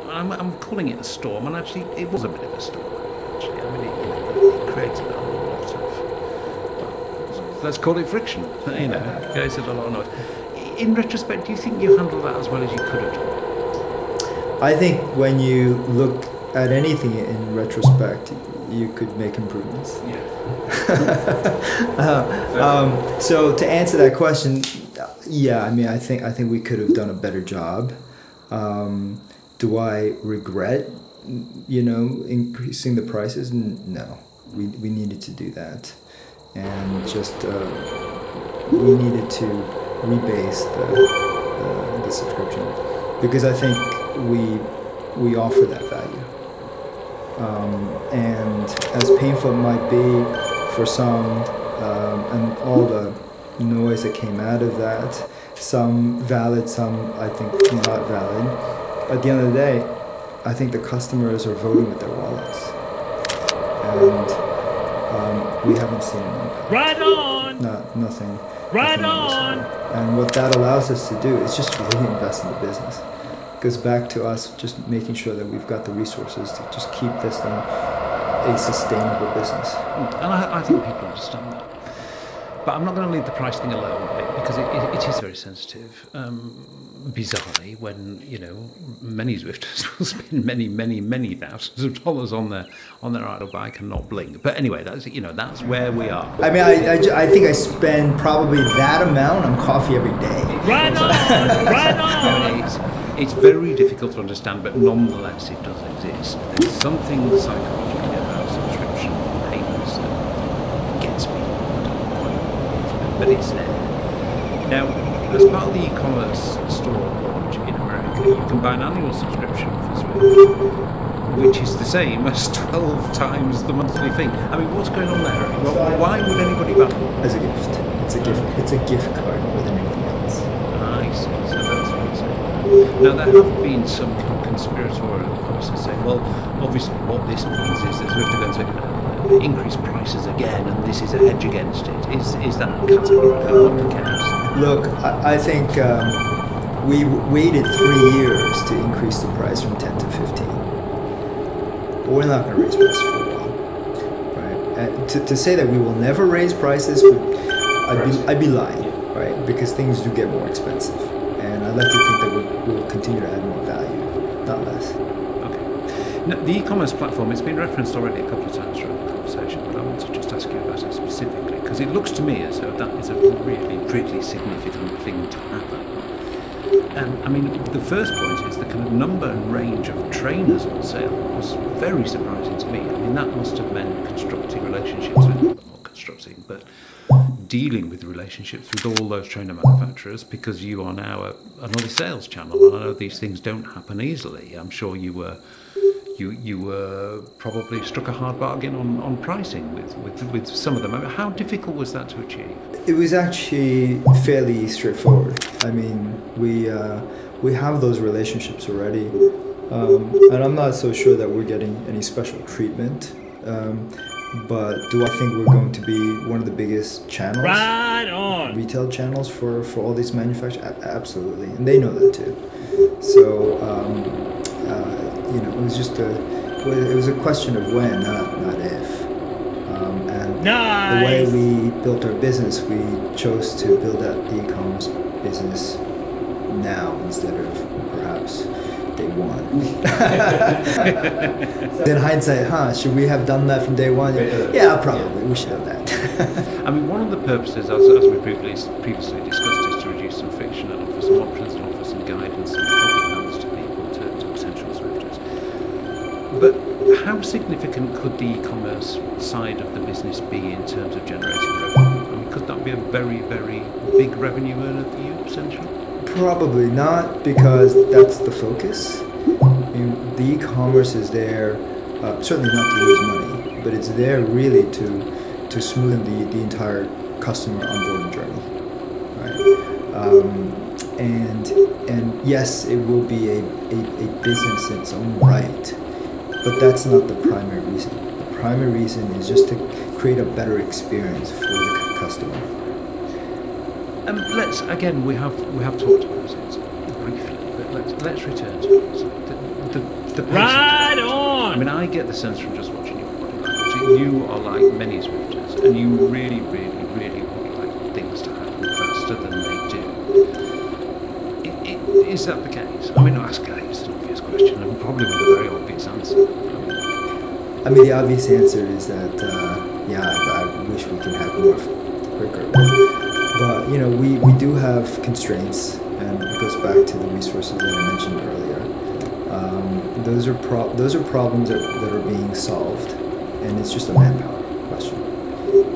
I'm calling it a storm, and actually, it was a bit of a storm. Actually, I mean, it created a lot of, well, let's call it friction. It created a lot of noise. In retrospect, do you think you handled that as well as you could have done? I think when you look at anything in retrospect, you could make improvements. Yeah. So to answer that question, yeah, I mean, I think we could have done a better job. Do I regret, increasing the prices? No, we needed to do that, and just we needed to rebase the subscription, because I think we offer that value. And as painful it might be for some, and all the noise that came out of that, some valid, some I think not valid, at the end of the day, I think the customers are voting with their wallets. And we haven't seen an impact. Right on. Nothing. Right nothing on. noticeable. And what that allows us to do is just really invest in the business. It goes back to us just making sure that we've got the resources to just keep this thing a sustainable business. And I think people understand that. But I'm not going to leave the price thing alone because it is very sensitive. Bizarrely, when many Zwifters will spend many thousands of dollars on their idle bike and not blink. But anyway, that's where we are. I mean, I think I spend probably that amount on coffee every day. Right on. Right on. It's very difficult to understand, but nonetheless, it does exist. There's something psychologically about subscription payments that gets me. I don't know quite what it is, but it's there. Now, as part of the e-commerce store launch in America, you can buy an annual subscription for Zwift, which is the same as 12 times the monthly fee. I mean, what's going on there? Why would anybody buy it? As a gift. It's a gift. It's a gift card more than anything else. I see. So that's what you're saying. Now, there have been some conspiratorial voices saying, well, obviously what this means is that Zwift are going to increase prices again, and this is a hedge against it. Is that categorically not the case? Look, I think we waited 3 years to increase the price from 10 to 15. But we're not going to raise prices for a while, right? And to say that we will never raise prices, I'd be lying, right? Because things do get more expensive, and I'd like to think that we will continue to add more value, not less. Okay. Now, the e-commerce platform, it's been referenced already a couple of times throughout the conversation, but I want to just ask you about it specifically, because it looks to me as though that is a really, really significant thing to happen. And I mean, the first point is the kind of number and range of trainers on sale was very surprising to me. I mean, that must have meant constructing relationships with, not constructing, but dealing with relationships with all those trainer manufacturers, because you are now another sales channel, and I know these things don't happen easily. I'm sure you were probably struck a hard bargain on pricing with some of them. I mean, how difficult was that to achieve? It was actually fairly straightforward. I mean, we have those relationships already, and I'm not so sure that we're getting any special treatment. But do I think we're going to be one of the biggest channels, Right on. retail channels for all these manufacturers? Absolutely, and they know that too. So it was just it was a question of when, not if. And Nice. the way we built our business, we chose to build out the e-commerce business now instead of perhaps day one. In hindsight, should we have done that from day one? Yeah, probably. We should have that. I mean, one of the purposes, as we previously discussed, is to reduce some friction and offer some options and offer some guidance and helping hands to people, to potential Zwifters. But how significant could the e-commerce side of the business be in terms of generating revenue? I mean, could that be a very, very big revenue earner for you, potentially? Probably not, because that's the focus. I mean, the e-commerce is there, certainly not to lose money, but it's there really to smoothen the entire customer onboarding journey, right? And yes, it will be a business in its own right, but that's not the primary reason. The primary reason is just to create a better experience for the customer. Let's again, we have talked about it briefly, but let's return to it. The Right patient. on. I mean, I get the sense from just watching your body language, you are like many Zwifters, and you really, really, really would like things to happen faster than they do. Is that the case? I mean, it's an obvious question, and probably with a very obvious answer. I mean, the obvious answer is that, I wish we could have more quicker. But, we do have constraints, and it goes back to the resources that I mentioned earlier. Those are problems that are being solved, and it's just a manpower question.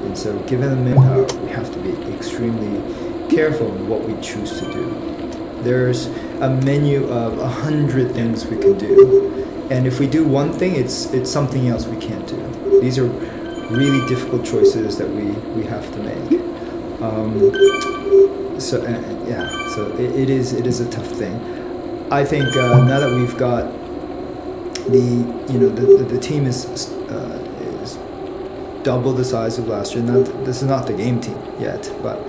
And so, given the manpower, we have to be extremely careful in what we choose to do. There's a menu of 100 things we can do, and if we do one thing, it's something else we can't do. These are really difficult choices that we have to make. So it is a tough thing. I think now that we've got the team is double the size of last year. This is not the game team yet, but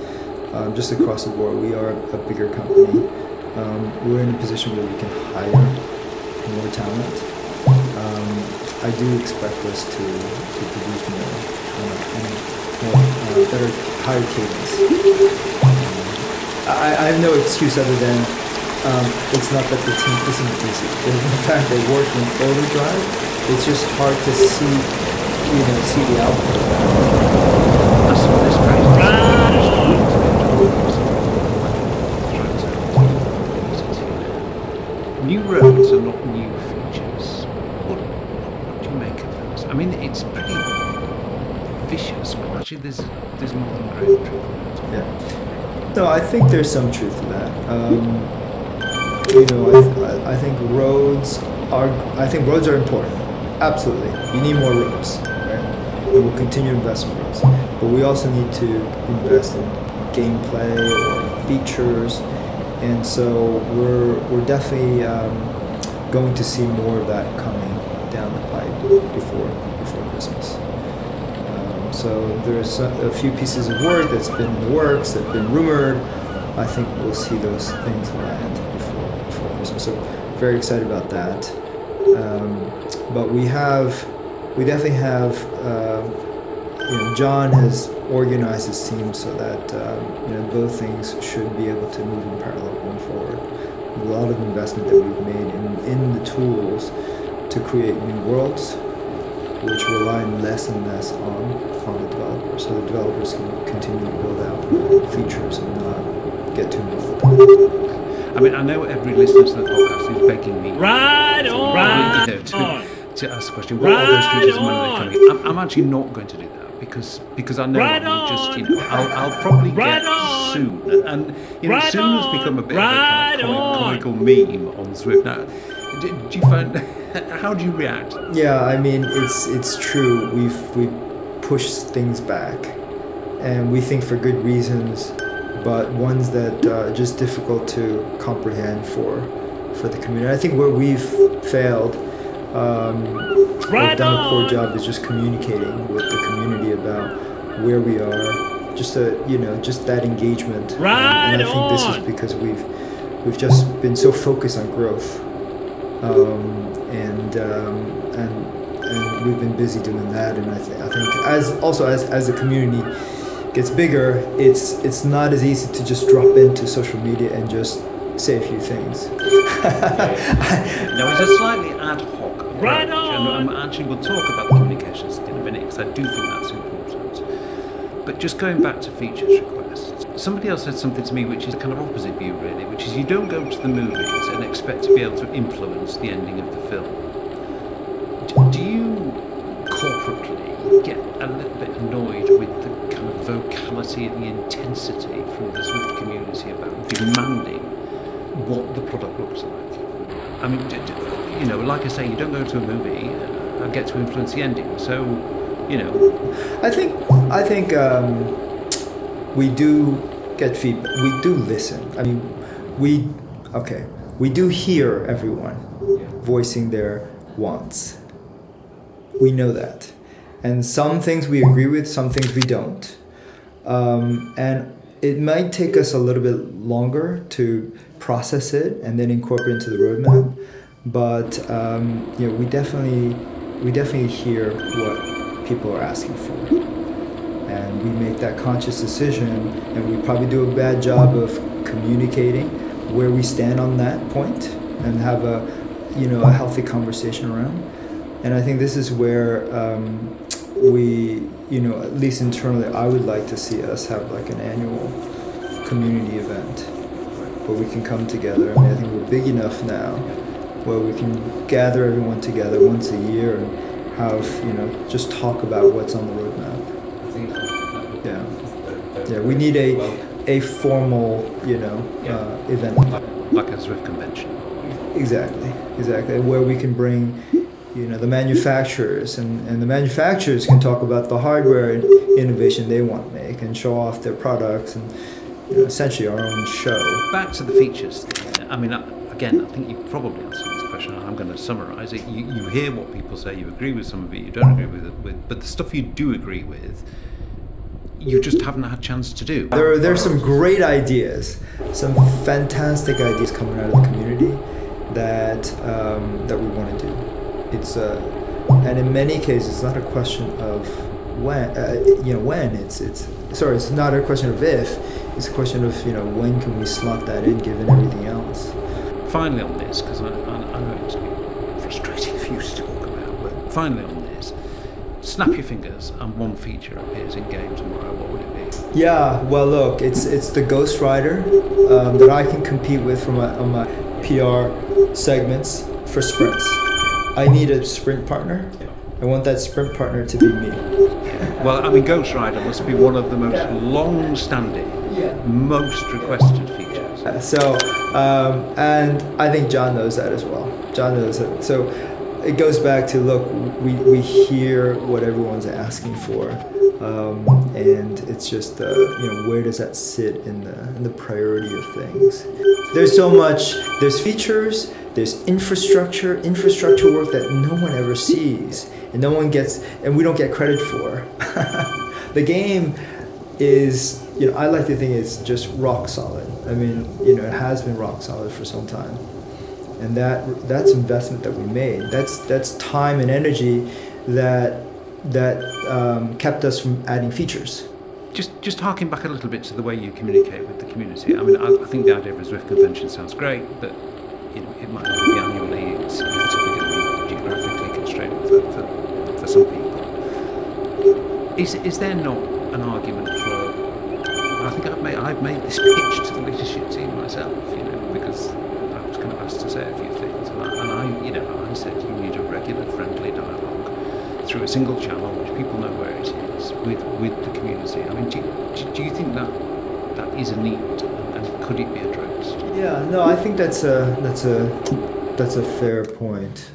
just across the board, we are a bigger company. We're in a position where we can hire more talent. I do expect us to produce more better, higher cadence. I have no excuse other than it's not that the team isn't busy. In fact, they work in overdrive. It's just hard to see the output. That's what this phrase New roads are not new features. What do you make of those? I mean, it's pretty vicious, but actually there's more than great truth in it. Yeah. No, I think there's some truth to that. I think roads are important. Absolutely. You need more roads, right? And we'll continue to invest in roads. But we also need to invest in gameplay or features. And so we're definitely going to see more of that coming down the pipe before Christmas. So there's a few pieces of work that's been in the works, that's been rumored. I think we'll see those things land before Christmas. So very excited about that. But we definitely have. John has organized his team so that both things should be able to move in parallel going forward. A lot of investment that we've made in the tools to create new worlds, which rely less and less on the developers, so the developers can continue to build out features and not get too involved. I mean, I know every listener to the podcast is begging me to ask the question, what are those features and when are they coming? I'm actually not going to do that because I know I'll probably get soon. And soon has become a bit of a kind of comical meme on Zwift. Now, do you find, how do you react? Yeah, I mean, it's true. We push things back, and we think for good reasons, but ones that are just difficult to comprehend for the community. I think where we've failed, we've done a poor job is just communicating with the community about where we are, just that engagement. And I think this is because we've just been so focused on growth, and we've been busy doing that. And I think as the community gets bigger, it's not as easy to just drop into social media and just say a few things. No, it's a slightly ad hoc approach, and actually we'll talk about the communications in a minute because I do think that's important. But just going back to features requests, somebody else said something to me which is kind of opposite view really, which is you don't go to the movies and expect to be able to influence the ending of the film. Do you corporately get a little bit annoyed with the kind of vocality and the intensity from the Zwift community about demanding what the product looks like? I mean, you know, like I say, you don't go to a movie and get to influence the ending. So, you know, I think we do get feedback. We do listen. I mean, we do hear everyone voicing their wants. We know that. And some things we agree with, some things we don't. And it might take us a little bit longer to process it and then incorporate into the roadmap. But you know, we definitely hear what people are asking for. And we make that conscious decision, and we probably do a bad job of communicating where we stand on that point and have a healthy conversation around. And I think this is where we, you know, at least internally, I would like to see us have like an annual community event where we can come together. I mean, I think we're big enough now where we can gather everyone together once a year and have, you know, just talk about what's on the roadmap. Yeah, we need a formal, you know, event. like a Zwift convention. Exactly, where we can bring, you know, the manufacturers and the manufacturers can talk about the hardware and innovation they want to make and show off their products and, you know, essentially our own show. Back to the features. I mean, again, I think you've probably answered this question. I'm going to summarise it. You hear what people say, you agree with some of it, you don't agree with it, but the stuff you do agree with, you just haven't had a chance to do. There's some great ideas, some fantastic ideas coming out of the community that we want to do. It's and in many cases, it's not a question of when. It's not a question of if. It's a question of, you know, when can we slot that in, given everything else. Finally, on this, because I know it must be frustrating for you to talk about, but finally on this, snap your fingers and one feature appears in game tomorrow. What would it be? Yeah, well, look, it's the Ghost Rider that I can compete with on my PR segments for sprints. I need a sprint partner. I want that sprint partner to be me. Well, I mean, Ghost Rider must be one of the most long-standing, most requested features. And I think John knows that as well. John knows that. So it goes back to, look, we hear what everyone's asking for, and it's just you know, where does that sit in the priority of things? There's so much. There's features. There's infrastructure work that no one ever sees, and no one gets, and we don't get credit for. The game is, you know, I like to think it's just rock solid. I mean, you know, it has been rock solid for some time, and that's investment that we made. That's time and energy that kept us from adding features. Just harking back a little bit to the way you communicate with the community. I mean, I think the idea of a Zwift convention sounds great, but you know, it might not be annually. It's inevitably going to be geographically constrained for some people. Is there not an argument for? I think I've made this pitch to the leadership team myself, you know, because I was kind of asked to say a few things, and I said you need a regular, friendly dialogue through a single channel, which people know where it is, with the community. I mean, do you think that is a need, and could it be addressed? Yeah, no, I think that's a fair point.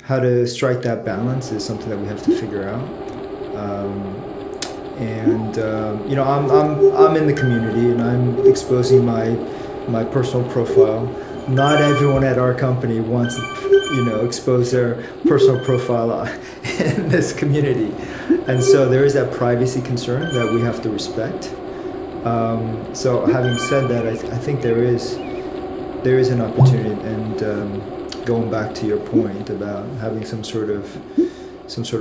How to strike that balance is something that we have to figure out. You know, I'm in the community and I'm exposing my personal profile. Not everyone at our company wants to, you know, expose their personal profile in this community, and so there is that privacy concern that we have to respect. So having said that, I think there is an opportunity, and going back to your point about having some sort of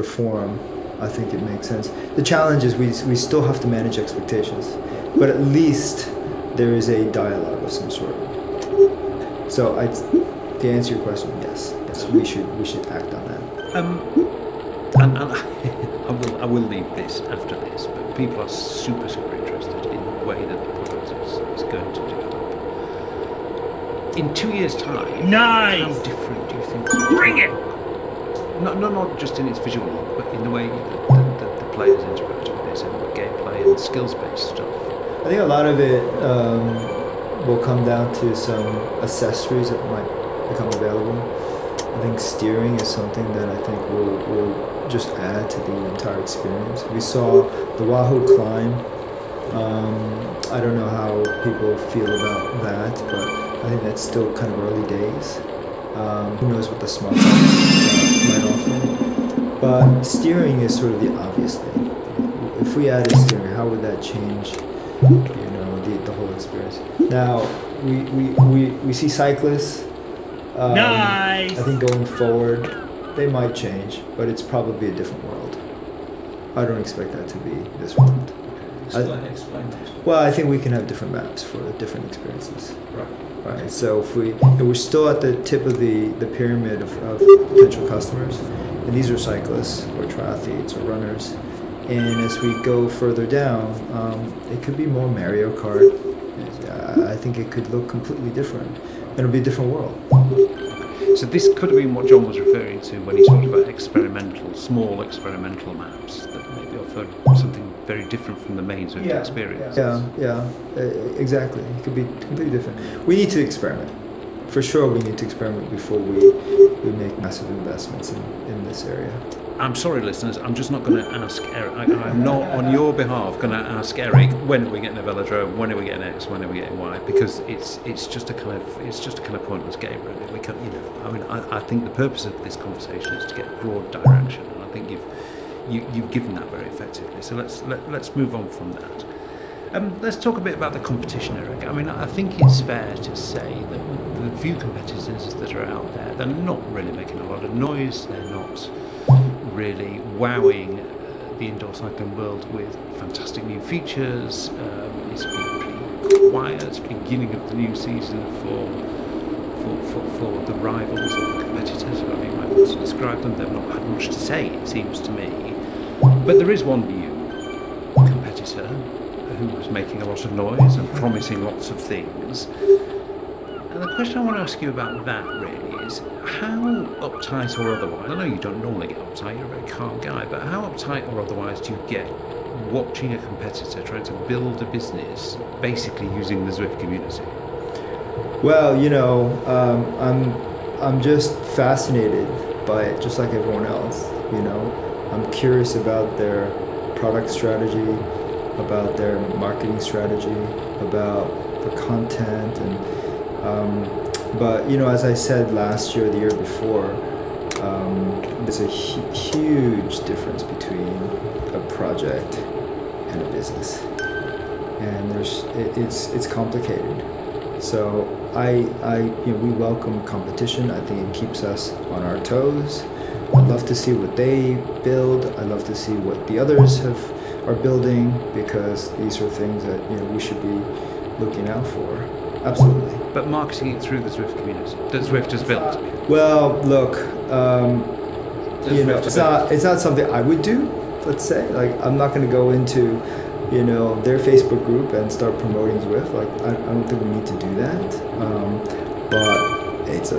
forum, I think it makes sense. The challenge is we still have to manage expectations, but at least there is a dialogue of some sort. So to answer your question, yes, we should act on that. And I will leave this after this, but people are super interested in the way that the product is going to develop. In 2 years' time, Nice! how different do you think? Bring it! not just in its visual look, but in the way the players interact with it, and gameplay and skills-based stuff. I think a lot of it will come down to some accessories that might become available. I think steering is something that I think will just add to the entire experience. We saw the Wahoo climb. I don't know how people feel about that, but I think that's still kind of early days. Who knows what the smart box might offer. But steering is sort of the obvious thing. If we added steering, how would that change, the whole experience? Now, we see cyclists. Nice! I think going forward, they might change, but it's probably a different world. I don't expect that to be this world. Explain that. Well, I think we can have different maps for different experiences. Right. So if we're still at the tip of the pyramid of potential customers, and these are cyclists or triathletes or runners, and as we go further down, it could be more Mario Kart. I think it could look completely different. It'll be a different world. So this could have been what John was referring to when he talked about small experimental maps that maybe offer something very different from the main Zwift experience. Yeah, exactly. It could be completely different. We need to experiment. For sure, we need to experiment before we make massive investments in this area. I'm sorry, listeners. I'm just not going to ask Eric. I'm not, on your behalf, going to ask Eric when are we getting a velodrome, when are we getting X, when are we getting Y, because it's just a kind of pointless game, really. We can't, I think the purpose of this conversation is to get broad direction, and I think you've given that very effectively. So let's move on from that. Let's talk a bit about the competition, Eric. I mean, I think it's fair to say that the few competitors that are out there, they're not really making a lot of noise. They're not really wowing the indoor cycling world with fantastic new features. It's been pretty quiet beginning of the new season for the rivals or the competitors, however you might want to describe them. They've not had much to say, it seems to me. But there is one new competitor who was making a lot of noise and promising lots of things. And the question I want to ask you about that really is, how uptight or otherwise, I know you don't normally get uptight, you're a very calm guy, but how uptight or otherwise do you get watching a competitor trying to build a business basically using the Zwift community? Well, I'm just fascinated by it, just like everyone else. I'm curious about their product strategy, about their marketing strategy, about the content, and but as I said last year, the year before, there's a huge difference between a project and a business, and it's complicated. So we welcome competition. I think it keeps us on our toes. I'd love to see what they build. I'd love to see what the others are building, because these are things that we should be looking out for. Absolutely. But marketing it through the Zwift community that Zwift has built. Well, look, it's not something I would do. Let's say, I'm not going to go into their Facebook group and start promoting Zwift. I don't think we need to do that. But it's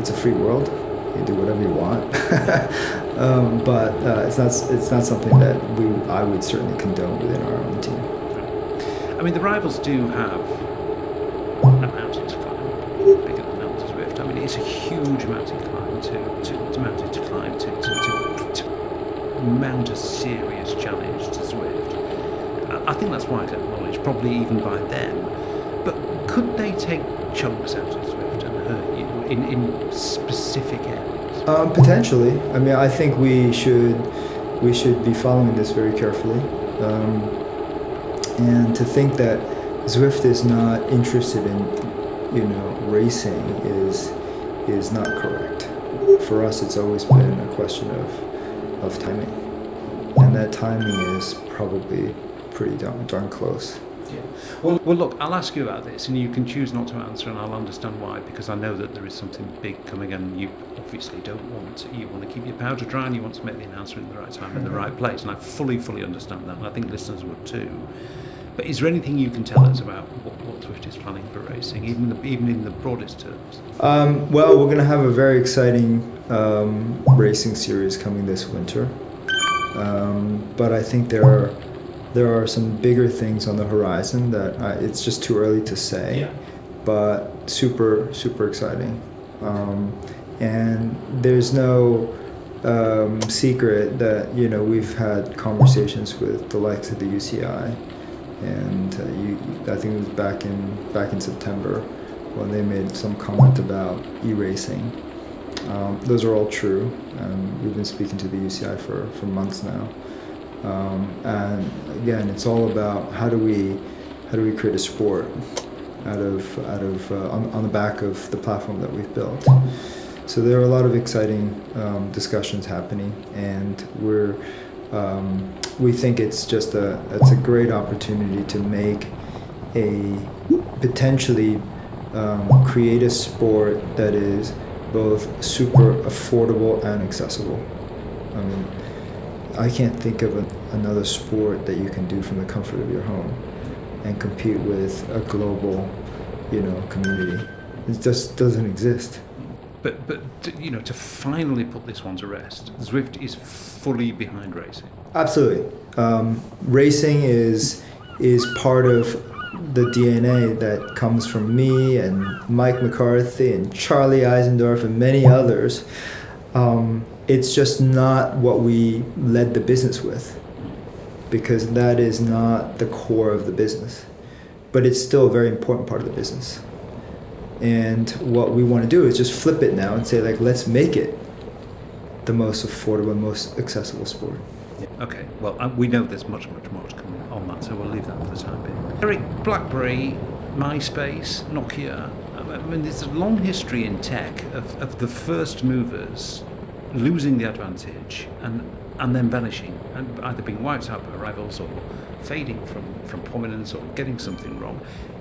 a free world. You do whatever you want. But it's not something that I would certainly condone within our own team. I mean, the rivals do have a mountain to climb, bigger than Mountain Zwift. I mean, it's a huge mountain climb to mount a serious challenge to Zwift. I think that's widely acknowledged, probably even by them. But could they take chunks out of Zwift and hurt you in specific areas? Potentially. I mean, I think we should be following this very carefully. And to think that Zwift is not interested in, racing is not correct. For us, it's always been a question of timing, and that timing is probably pretty darn close. Yeah. Well, look, I'll ask you about this, and you can choose not to answer, and I'll understand why, because I know that there is something big coming, and you obviously don't want to. You want to keep your powder dry, and you want to make the announcement in the right time, in the right place, and I fully understand that, and I think listeners would too. But is there anything you can tell us about what Zwift is planning for racing, even in the broadest terms? Well, we're going to have a very exciting racing series coming this winter. But I think there are some bigger things on the horizon that it's just too early to say. Yeah. But super exciting. And there's no secret that we've had conversations with the likes of the UCI, and I think it was back in September when they made some comment about e-racing. Those are all true, and we've been speaking to the UCI for months now. And again, it's all about how do we create a sport on the back of the platform that we've built. So there are a lot of exciting discussions happening, and we think it's a great opportunity to make a potentially create a sport that is both super affordable and accessible. I mean, I can't think of another sport that you can do from the comfort of your home and compete with a global, community. It just doesn't exist. But to finally put this one to rest, Zwift is fully behind racing. Absolutely. Racing is part of the DNA that comes from me and Mike McCarthy and Charlie Eisendorf and many others. It's just not what we led the business with, because that is not the core of the business. But it's still a very important part of the business. And what we want to do is just flip it now and say, let's make it the most affordable, most accessible sport. Okay, well, we know there's much more to come on that, so we'll leave that for the time being. Eric, BlackBerry, MySpace, Nokia, I mean, there's a long history in tech of the first movers losing the advantage and then vanishing, and either being wiped out by rivals or fading from prominence or getting something wrong.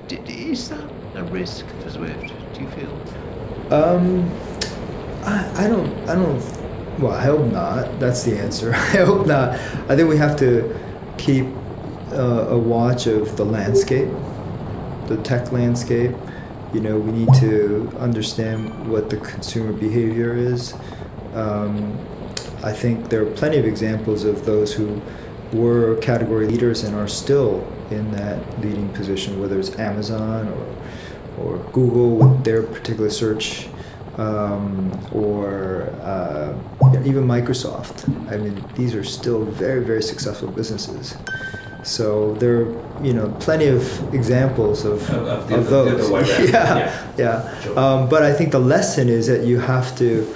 Is that a risk for Zwift, do you feel? I don't. Well, I hope not. That's the answer. I hope not. I think we have to keep a watch of the landscape, the tech landscape. We need to understand what the consumer behavior is. I think there are plenty of examples of those who were category leaders and are still in that leading position, whether it's Amazon or Google with their particular search, or even Microsoft. I mean, these are still very, very successful businesses. So there are, plenty of examples of those. The other way around. Yeah. Sure. But I think the lesson is that you have to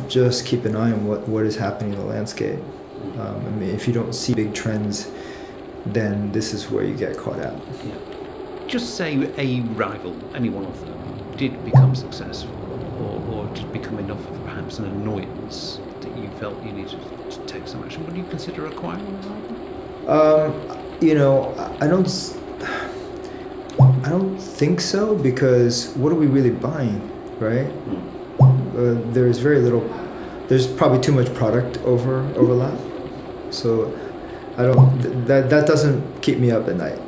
just keep an eye on what is happening in the landscape. I mean, if you don't see big trends, then this is where you get caught out. Yeah. Just say a rival, any one of them, did become successful, or did become enough of perhaps an annoyance that you felt you needed to take some action. Would you consider acquiring a rival? I don't think so, because what are we really buying, right? There's very little. There's probably too much product overlap. So I don't. That doesn't keep me up at night.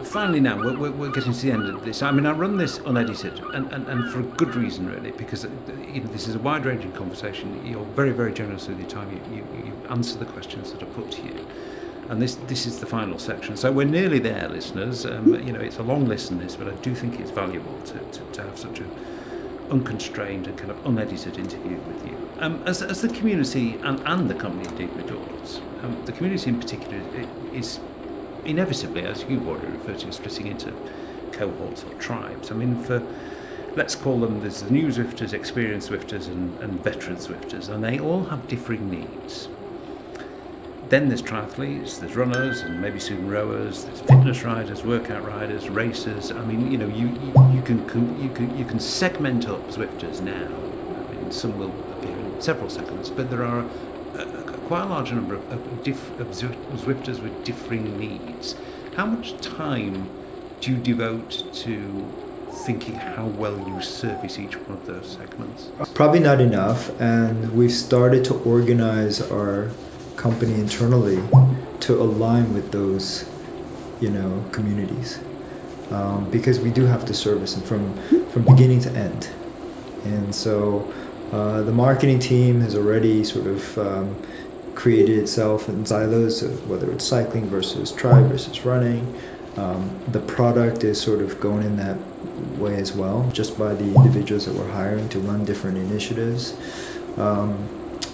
Finally, now we're getting to the end of this. I mean, I run this unedited, and for a good reason, really, because this is a wide-ranging conversation. You're very, very generous with your time. You answer the questions that are put to you, and this is the final section. So we're nearly there, listeners. It's a long listen, this, but I do think it's valuable to have such a unconstrained and kind of unedited interview with you. As the community and the company indeed with yours, the community in particular is inevitably, as you've already referred to, splitting into cohorts or tribes. I mean, let's call them, there's the new Zwifters, experienced Zwifters and veteran Zwifters, and they all have differing needs. Then there's triathletes, there's runners, and maybe soon rowers, there's fitness riders, workout riders, racers. I mean, you can segment up Zwifters now. I mean, some will appear in several segments, but there are quite a large number of Zwifters with differing needs. How much time do you devote to thinking how well you service each one of those segments? Probably not enough, and we've started to organize our company internally to align with those, communities, because we do have to service them from beginning to end. And so the marketing team has already sort of created itself in silos of whether it's cycling versus tri versus running. The product is sort of going in that way as well, just by the individuals that we're hiring to run different initiatives.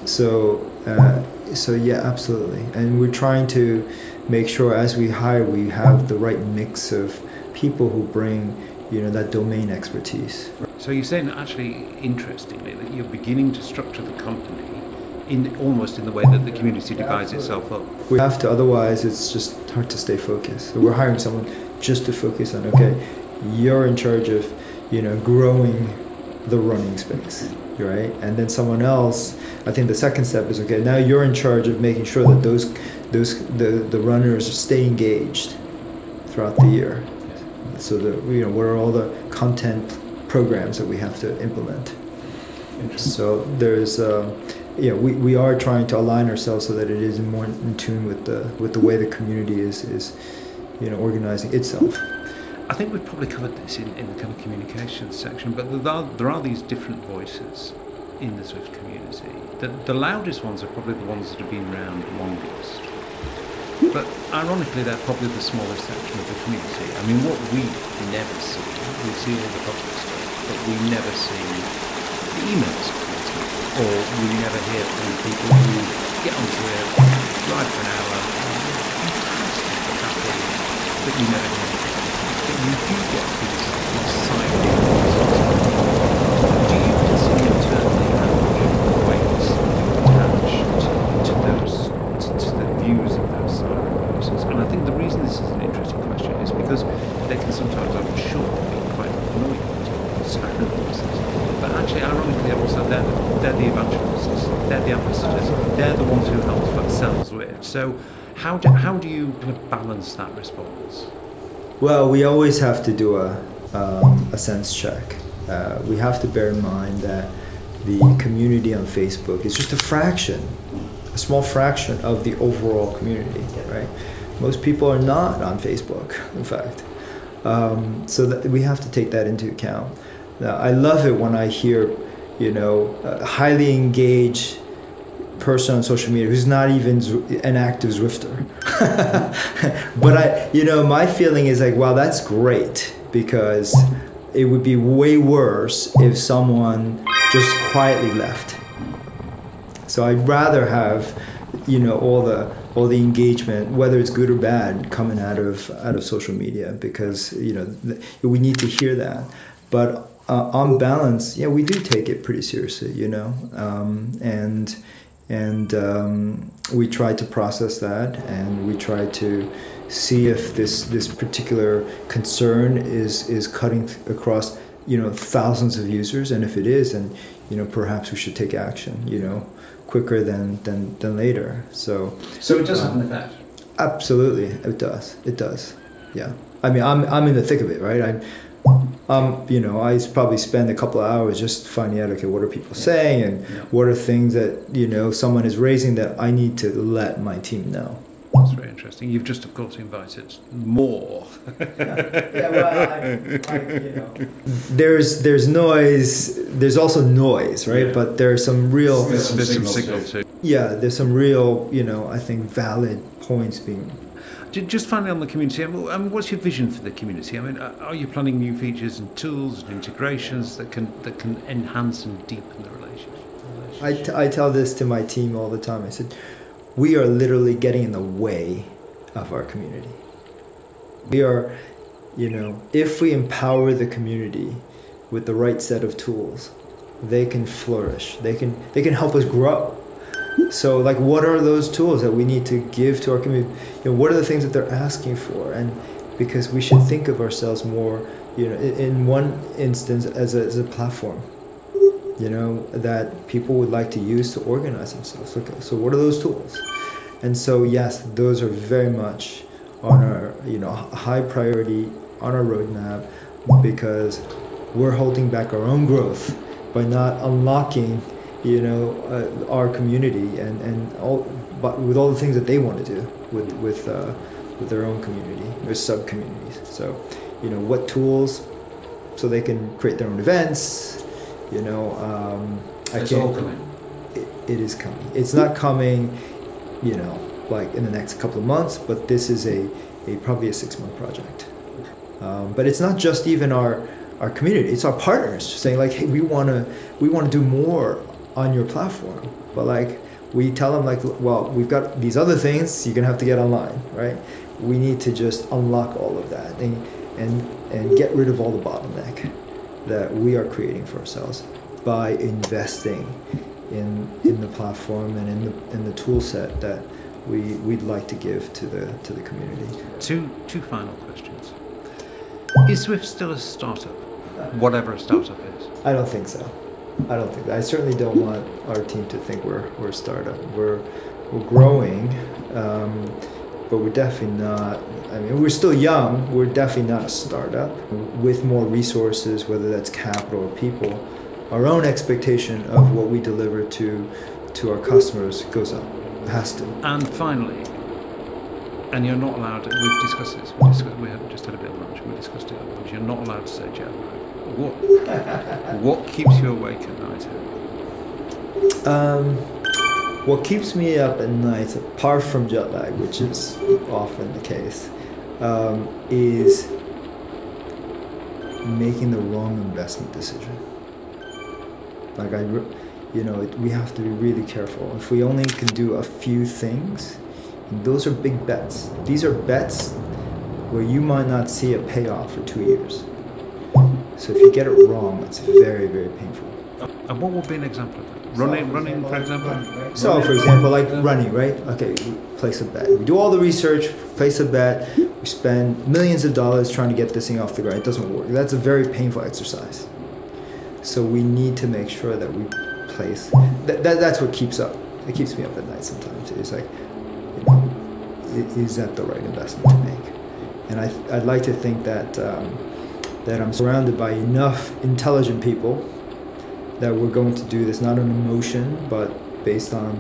So yeah, absolutely. And we're trying to make sure as we hire, we have the right mix of people who bring, that domain expertise. So you're saying actually, interestingly, that you're beginning to structure the company almost in the way that the community divides itself up. We have to, otherwise it's just hard to stay focused. So we're hiring someone just to focus on, okay, you're in charge of, growing the running space, right? And then someone else, I think the second step is, okay, now you're in charge of making sure that the runners stay engaged throughout the year. So that, what are all the content programs that we have to implement. So there's, we are trying to align ourselves so that it is more in tune with the way the community is organizing itself. I think we've probably covered this in the kind of communications section, but there are these different voices in the Zwift community. The loudest ones are probably the ones that have been around longest. But ironically, they're probably the smallest section of the community. I mean, what we never see, we see all the public stuff, but we never see the emails, or we never hear from people who get onto it, drive for an hour, but you never hear anything. But you do get these side voices. Do you consider internally how much weight to the views of those side voices? And I think the reason this is an interesting question is because they can sometimes, I'm sure, be quite annoying to side voices. But actually, ironically, also they're the evangelists, they're the ambassadors, they're the ones who help sell Zwift. So how do you kind of balance that response? Well, we always have to do a sense check. We have to bear in mind that the community on Facebook is just a small fraction of the overall community, right? Most people are not on Facebook, in fact. So that we have to take that into account. Now, I love it when I hear, a highly engaged person on social media who's not even an active Zwifter. But my feeling is like, wow, that's great, because it would be way worse if someone just quietly left. So I'd rather have, all the engagement, whether it's good or bad, coming out of social media, because we need to hear that. But on balance, we do take it pretty seriously, and we try to process that, and we try to see if this particular concern is cutting across thousands of users, and if it is, then perhaps we should take action quicker than later. So it does have an effect. Absolutely, it does. Yeah, I mean, I'm in the thick of it, right? I probably spend a couple of hours just finding out, okay, what are people saying, and what are things that someone is raising that I need to let my team know. That's very interesting. You've just, of course, invited more. There's noise. There's also noise, right? Yeah. But there's some real. There's some signal too. Yeah, there's some real, I think, valid points being. Just finally on the community, what's your vision for the community? Are you planning new features and tools and integrations that can enhance and deepen the relationship? I tell this to my team all the time. I said, we are literally getting in the way of our community. We are, if we empower the community with the right set of tools, they can flourish. They can help us grow. So, what are those tools that we need to give to our community? What are the things that they're asking for? And because we should think of ourselves more, in one instance as a platform, that people would like to use to organize themselves. Okay, so what are those tools? And so, yes, those are very much on our, high priority on our roadmap, because we're holding back our own growth by not unlocking our community and all, but with all the things that they want to do with their own community, their sub communities. So, what tools, so they can create their own events. It's all coming. It is coming. It's not coming, like in the next couple of months, but this is probably a 6-month project. But it's not just even our community; it's our partners saying like, "Hey, we want to do more on your platform." But like, we tell them like, "Well, we've got these other things. You're gonna have to get online, right? We need to just unlock all of that and get rid of all the bottleneck that we are creating for ourselves by investing in the platform and in the tool set that we'd like to give to the community." Two final questions. Is Zwift still a startup? Whatever a startup is. I don't think so. I certainly don't want our team to think we're a startup. We're growing, but we're definitely not. I mean, we're still young. We're definitely not a startup. With more resources, whether that's capital or people, our own expectation of what we deliver to our customers goes up. It has to. And finally, and you're not allowed. We've discussed this. We just had a bit of lunch. We discussed it at lunch. You're not allowed to say jet lag. What keeps you awake at night? What keeps me up at night, apart from jet lag, which is often the case, is making the wrong investment decision. Like we have to be really careful. If we only can do a few things, those are big bets. These are bets where you might not see a payoff for 2 years. So if you get it wrong, it's very, very painful. And what would be an example of that? Running, for example? So, for example, like running, right? Okay, we place a bet. We do all the research, place a bet. We spend millions of dollars trying to get this thing off the ground. It doesn't work. That's a very painful exercise. So we need to make sure that we place. That's what keeps me up at night sometimes. It's like, is that the right investment to make? And I'd like to think that I'm surrounded by enough intelligent people that we're going to do this not on emotion, but based on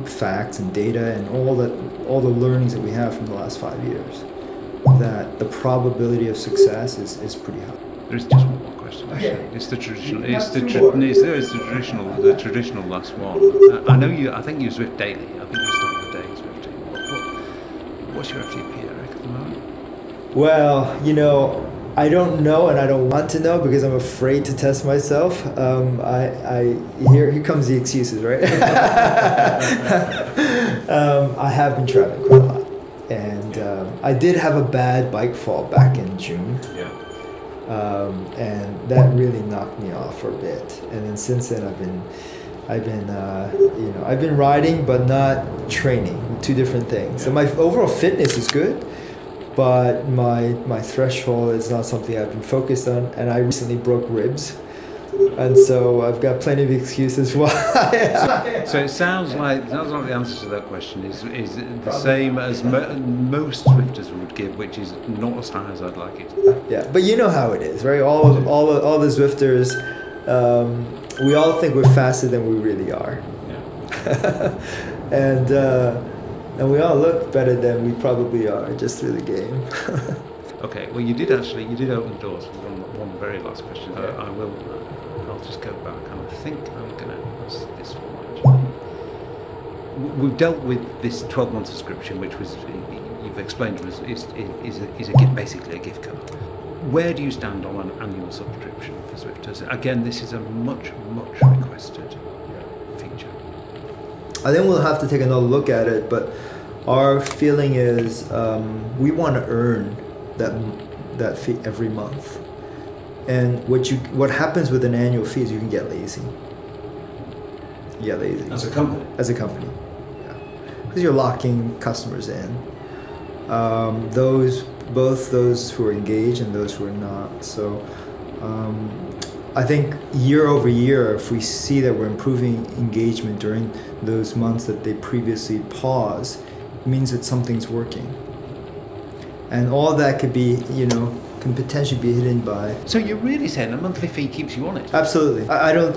facts and data and all the learnings that we have from the last 5 years. That the probability of success is pretty high. There's just one more question. Actually, it's the traditional. The traditional last one. I know you. I think you Zwift daily. I think you start your day Zwifting. What's your FTP, Eric, at the moment? Well, I don't know, and I don't want to know because I'm afraid to test myself. Here comes the excuses, right? I have been traveling quite a lot, and I did have a bad bike fall back in June. Yeah. And that really knocked me off for a bit. And then since then, I've been riding but not training. Two different things. So my overall fitness is good, but my threshold is not something I've been focused on. And I recently broke ribs, and so I've got plenty of excuses why. So it sounds like the answer to that question is the same as most Zwifters would give, which is not as high as I'd like it. Yeah, but you know how it is, right? All the Zwifters, we all think we're faster than we really are. Yeah. And we all look better than we probably are just through the game. Okay, well you did open the doors for one very last question. I'll just go back, and I think I'm going to ask this one actually. We've dealt with this 12-month subscription, which was, you've explained to us, is a gift, basically a gift card. Where do you stand on an annual subscription for Zwifters? Again, this is a much requested feature. I think we'll have to take another look at it, but our feeling is we want to earn that fee every month. And what happens with an annual fee is you can get lazy. You get lazy. As a company? As a company, yeah. Because you're locking customers in. Both those who are engaged and those who are not. So I think year over year, if we see that we're improving engagement during those months that they previously paused, it means that something's working. And all that could be, can potentially be hidden by. So you're really saying a monthly fee keeps you on it? Absolutely. I don't.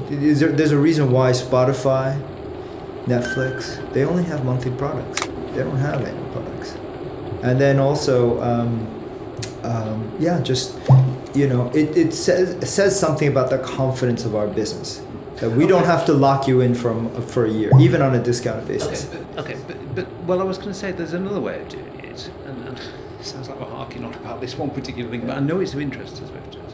There's a reason why Spotify, Netflix, they only have monthly products. They don't have annual products. And then also, it says something about the confidence of our business. That we don't have to lock you in for a year, even on a discounted basis. But I was going to say there's another way of doing it, and it sounds like we're harking on about this one particular thing, but I know it's of interest to Zwifters.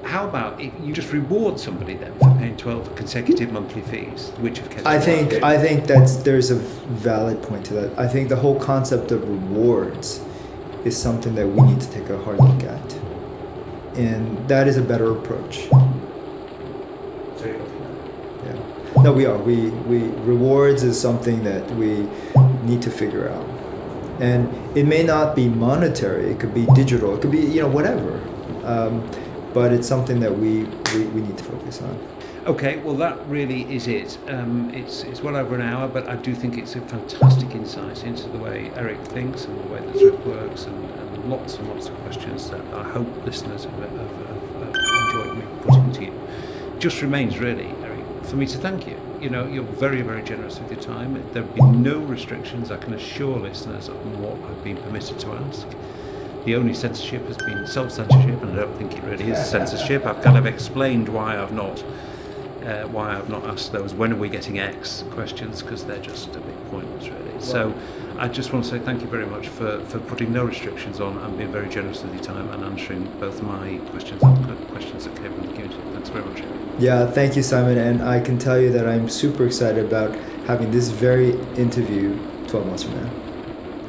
How about if you just reward somebody then for paying 12 consecutive monthly fees, which of I think there's a valid point to that. I think the whole concept of rewards is something that we need to take a hard look at, and that is a better approach. Yeah. No, we are. We rewards is something that we need to figure out, and it may not be monetary. It could be digital. It could be whatever. But it's something that we need to focus on. Okay, well that really is it. It's well over an hour, but I do think it's a fantastic insight into the way Eric thinks and the way that Zwift works, and lots of questions that I hope listeners have enjoyed me putting to you. Just remains really, Eric, for me to thank you. You're very, very generous with your time. There have been no restrictions, I can assure listeners, on what I've been permitted to ask. The only censorship has been self-censorship, and I don't think it really is censorship. I've kind of explained why I've not asked those "when are we getting X" questions, because they're just a bit pointless, really. So I just want to say thank you very much for putting no restrictions on and being very generous with your time and answering both my questions and the questions that came from the community. Thanks very much. Yeah, thank you, Simon, and I can tell you that I'm super excited about having this very interview 12 months from now.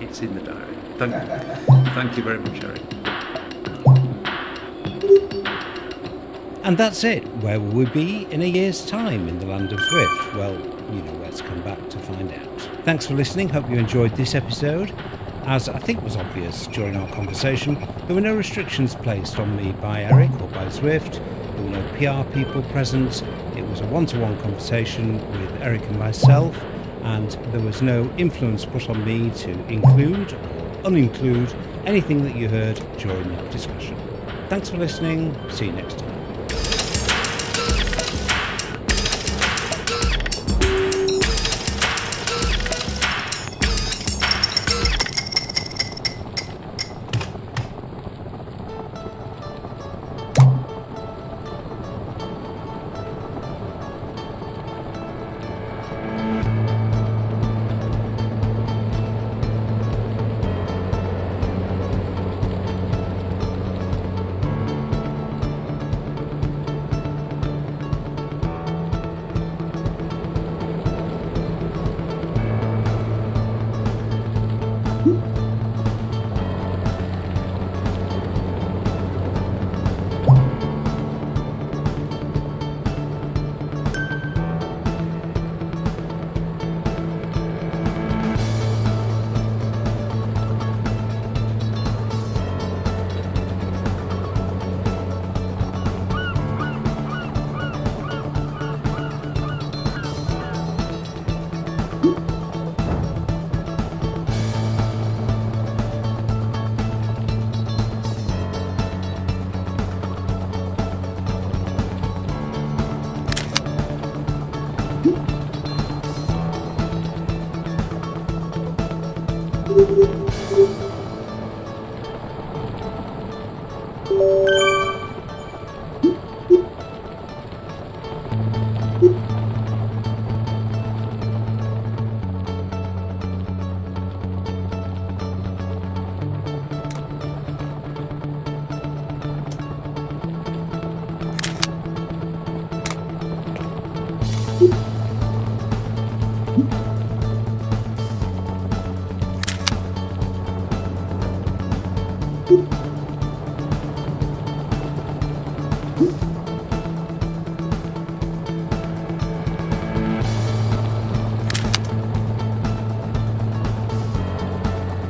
It's in the diary. Thank you very much, Eric. And that's it. Where will we be in a year's time in the land of Zwift? Well, you know where to come back to find out. Thanks for listening. Hope you enjoyed this episode. As I think was obvious during our conversation, there were no restrictions placed on me by Eric or by Zwift. There were no PR people present. It was a one-to-one conversation with Eric and myself, and there was no influence put on me to include or uninclude anything that you heard during that discussion. Thanks for listening. See you next time.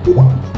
What?